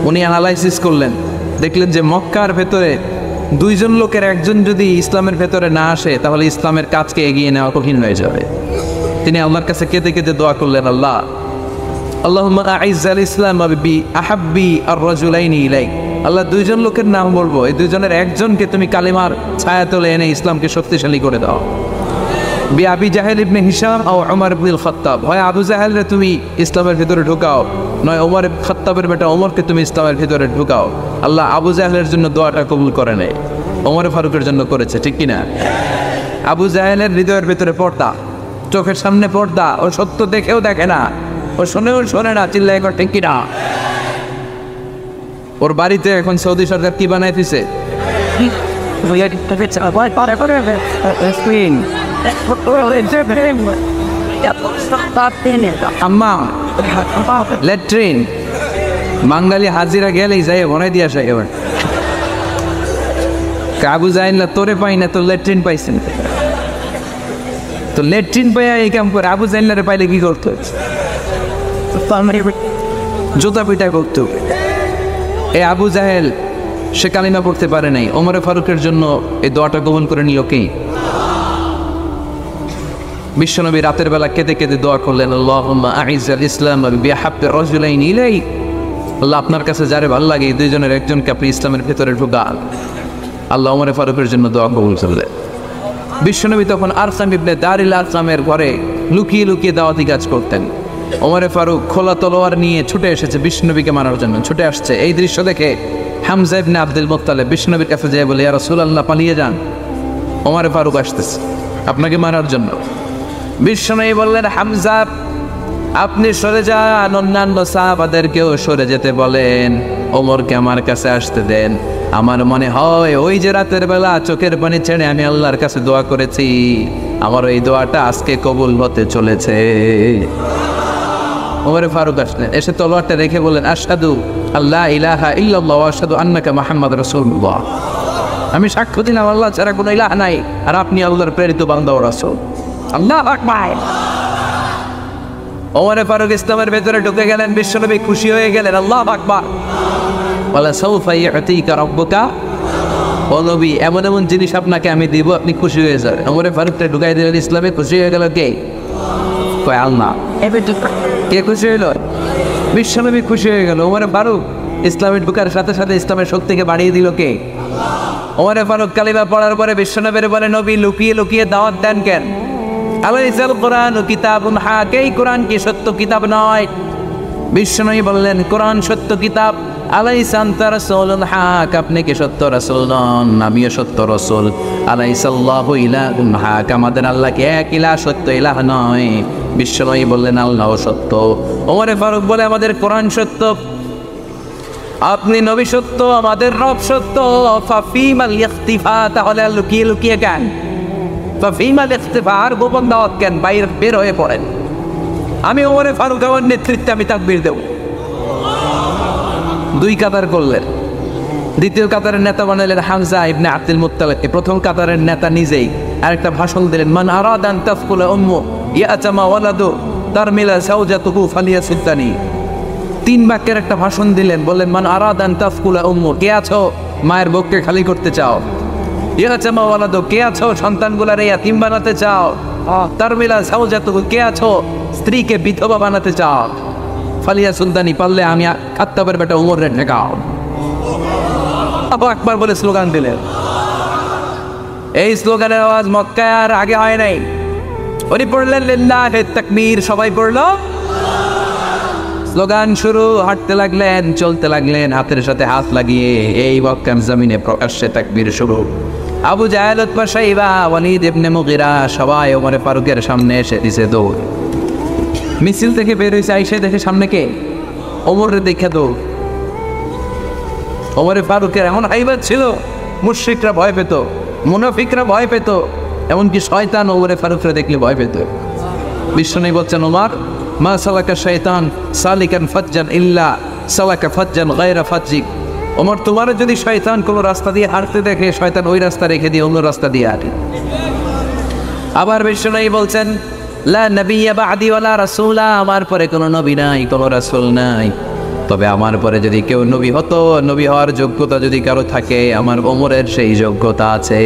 উনি অ্যানালাইসিস করলেন, দেখলেন যে মক্কার ভেতরে 2 জন লোকের একজন যদি ইসলামের ভেতরে না আসে, তাহলে ইসলামের কাজকে এগিয়ে নেওয়া কঠিন হয়ে যাবে। তিনি আল্লাহর কাছে কেঁদে কেঁদে দোয়া করলেন, আল্লাহ আল্লাহুম্মা আইজ্জাল ইসলাম বি আহাব্বি আর রাজুলাইনি ইলাইক। আল্লাহ 2 জন লোকের নাম বলবো, এই 2 জনের একজনকে তুমি কালিমার ছায়াতলে এনে ইসলামকে শক্তিশালী করে দাও। বি আবি জাহেল ইবনে হিশাম ও ওমর ইবনুল খাত্তাব। হয় আবু জাহেলরে তুমি ইসলামের ভিতরে ঢুকাও, নয় ওমর ইবনে খাত্তাবের বেটা ওমরকে তুমি ইসলামের ভিতরে ঢুকাও। আল্লাহ আবু জাহেলের জন্য দোয়াটা কবুল করে নেয়, ওমর ফারুকের জন্য করেছে, ঠিক কিনা? আবু জাহেলের হৃদয়ের ভিতরে পর্দা, চোখের সামনে পর্দা, ও সত্য দেখেও দেখে না, ও শোনেও শোনে না, চিল্লাই করে, ঠিক কিনা? ওর বাড়িতে এখন সৌদি সরকার কি বানাইতেছে? আম্মা ল্যাট্রিন বাঙালি হাজিরা গেলেই যাই বনাই দিয়ে আসে। এবার কাবু যায় না, তোরে পাই না, তো ল্যাট্রিন পাইছেন, তো ল্যাট্রিন পাইয়া এই কাম করে। আবু জাইল্লারে পাইলে কি করতো? জুতা পিটা করতো। এই আবু জাহেল সে কালিমা পড়তে পারে নাই, ওমর ফারুকের জন্য এই দোয়াটা কবুল করে নিল কে? বিশ্বনবী রাতের বেলা কেঁদে কেঁদে দোয়া করলেন, আল্লাহুম্মা আইজ্জাল ইসলাম বিহাব্বি রাজুলাইনি ইলাইক। আল্লাহ আপনার কাছে যারে ভালো লাগে এই 2 জনের একজনকে আপনি ইসলামের ভেতরে ঢুকান। আল্লাহ ওমর ফারুকের জন্য দোয়া কবুল করলেন। বিশ্বনবী তখন আরকাম ইবনে দারিল আরকামের ঘরে লুকিয়ে লুকিয়ে দাওয়াতি কাজ করতেন। ওমর ফারুক খোলা তলোয়ার নিয়ে ছুটে এসেছে বিশ্বনবীকে মারার জন্য, ছুটে আসছে। এই দৃশ্য দেখে হামজা ইবনে আব্দুল মুত্তালিব বিশ্বনবীর কাছে যেয়ে বলে, ইয়া রাসূলুল্লাহ পালিয়ে যান, ওমর ফারুক আসতেছে আপনাকে মারার জন্য। বিশ্বনবী বললেন, হামজা আপনি সরে যান, অন্যান্য সাহাবাদেরকেও সরে যেতে বলেন, ওমরকে আমার কাছে আসতে দেন। আমার মনে হয় ওই যে রাতের বেলা চোখের পানি ছেড়ে আমি আল্লাহর কাছে দোয়া করেছি, আমার ওই দোয়াটা আজকে কবুল হতে চলেছে। ওমর ফারুক আসলেন, এসে তলোয়ারটা রেখে বললেন, আশহাদু আল্লাহ ইলাহা ইল্লাল্লাহ ওয়া আশহাদু আন্নাকা মুহাম্মাদুর রাসূলুল্লাহ। আমি সাক্ষ্য দিলাম আল্লাহ ছাড়া কোনো ইলাহ নাই, আর আপনি আল্লাহর প্রেরিত বান্দা ও রাসূল। আল্লাহু আকবার। ওমর ফারুক ইসলামের ভেতরে ঢুকে গেলেন, বিশ্বনবী খুশি হয়ে গেলেন, আল্লাহু আকবার। ওয়ালা সাউফা ইউতিকা রাব্বুকা। ও নবী, এমন এমন জিনিস আপনাকে আমি দিব, আপনি খুশি হয়ে যাবেন। ওমর ফারুককে ঢুকাই দিলেন ইসলামে, খুশি হয়ে গেল কে? কয় আল্লাহ। কে খুশি হইল? বিশ্বনবী খুশি হয়ে গেল। ওমর ফারুক ইসলামে ঢুকার সাথে সাথে ইসলামের শক্তিকে বাড়িয়ে দিল কে? ওমর ফারুক কালিমা পড়ার পরে বিশ্বনবীর বলে, নবী লুকিয়ে লুকিয়ে দাওয়াত দেন কেন? আলাইসাল কোরআন কিতাবুন হাক, এই কোরআন কি সত্য কিতাব নয়? বিশ্বনবী বললেন, কোরআন সত্য কিতাব। আলাইসা আনতা রাসূলুন হাক, আপনি কি সত্য রাসূল নন? আমিও সত্য রাসূল। আলাইসাল্লাহু ইলাহুন হাক, আমাদের আল্লাহ কি এক ইলাহ, সত্য ইলাহ নয়? বিশ্বনবী বললেন, আল্লাহ সত্য। ওমর ফারুক বলে, আমাদের কোরআন সত্য, আপনি নবী সত্য, আমাদের রব সত্য। ফাফিমাল ইখতিফা, তাহলে লুকিয়ে লুকিয়ে কেন? ফাফিমাল ইখতিফা, আর গোপন দাওয়াত কেন? বাইরে বের হয়ে পড়েন। আমি ওমর ফারুক আমার নেতৃত্বে আমি তাকবীর দেব। 2 কাতার করলেন। দ্বিতীয় কাতারের নেতা বানালেন হামজা ইবনে আব্দুল মুত্তালিবকে। প্রথম কাতারের নেতা নিজেই আরেকটা ভাষণ দিলেন, মান আরাদা আন তাফকুলা উম্মু ইয়াতামা ওয়ালাদু তারমিলা যাওজাতুহু ফালিয়াসুদ্দানি। 3 বাক্যের একটা ভাষণ দিলেন, বললেন, মান আরাদা আন তাফকুলা উম্মু, কে আছো মায়ের বুককে খালি করতে চাও? ইয়াতামা ওয়ালাদু, কে আছো সন্তানগুলার ইয়াতীম বানাতে চাও? তারমিলা যাওজাতুহু, কে আছো স্ত্রীকে বিধবা বানাতে চাও? ফালিয়া সুলতানি, পারলে আমি খাত্তাবের বেটা উমরের ঠেকাও। আবু আকবার বলে স্লোগান দিলেন। এই স্লোগানের আওয়াজ মক্কায় আর আগে হয় নাই। উনি পড়লেন লিল্লাহি তাকবীর, সবাই পড়লো স্লোগান শুরু। হাঁটতে লাগলেন, চলতে লাগলেন, হাতের সাথে হাত লাগিয়ে এই মক্কার জমিনে প্রকাশ্যে তাকবীর শুরু। আবু জাহেল, উতবা, শাইবা, ওয়ালিদ ইবনে মুগিরা সবাই ওমর ফারুকের সামনে এসে দিছে দৌড়। মিছিল থেকে বের হয়েছে, আইসে দেখে সামনে কে? ওমরের দেখে দৌড়। ওমর ফারুকের এমন হাইবাত ছিল, মুশরিকরা ভয় পেত, মুনাফিকরা ভয় পেত, এমনকি শয়তান ওমর ফারুকরা দেখলে ভয় পেত। বিশ্বনবী বলছেন, ওমর মা সালাকা শয়তান সালিকান ফাজ্জান ইল্লা সালাকা ফাজ্জান গায়রা ফাজ্জিক। ওমর, তোমার যদি শয়তান কোনো রাস্তা দিয়ে হাঁটতে দেখে, শয়তান ওই রাস্তা রেখে দিয়ে অন্য রাস্তা দিয়ে হাঁটে। আবার বিশ্বনবী বলছেন, লা নবিয়্যা বা'দি ওয়ালা রাসূলা, আমার পরে কোনো নবী নাই, কোনো রাসূল নাই, তবে আমার পরে যদি কেউ নবী হতো, নবী হওয়ার যোগ্যতা যদি কারো থাকে, আমার ওমরের সেই যোগ্যতা আছে।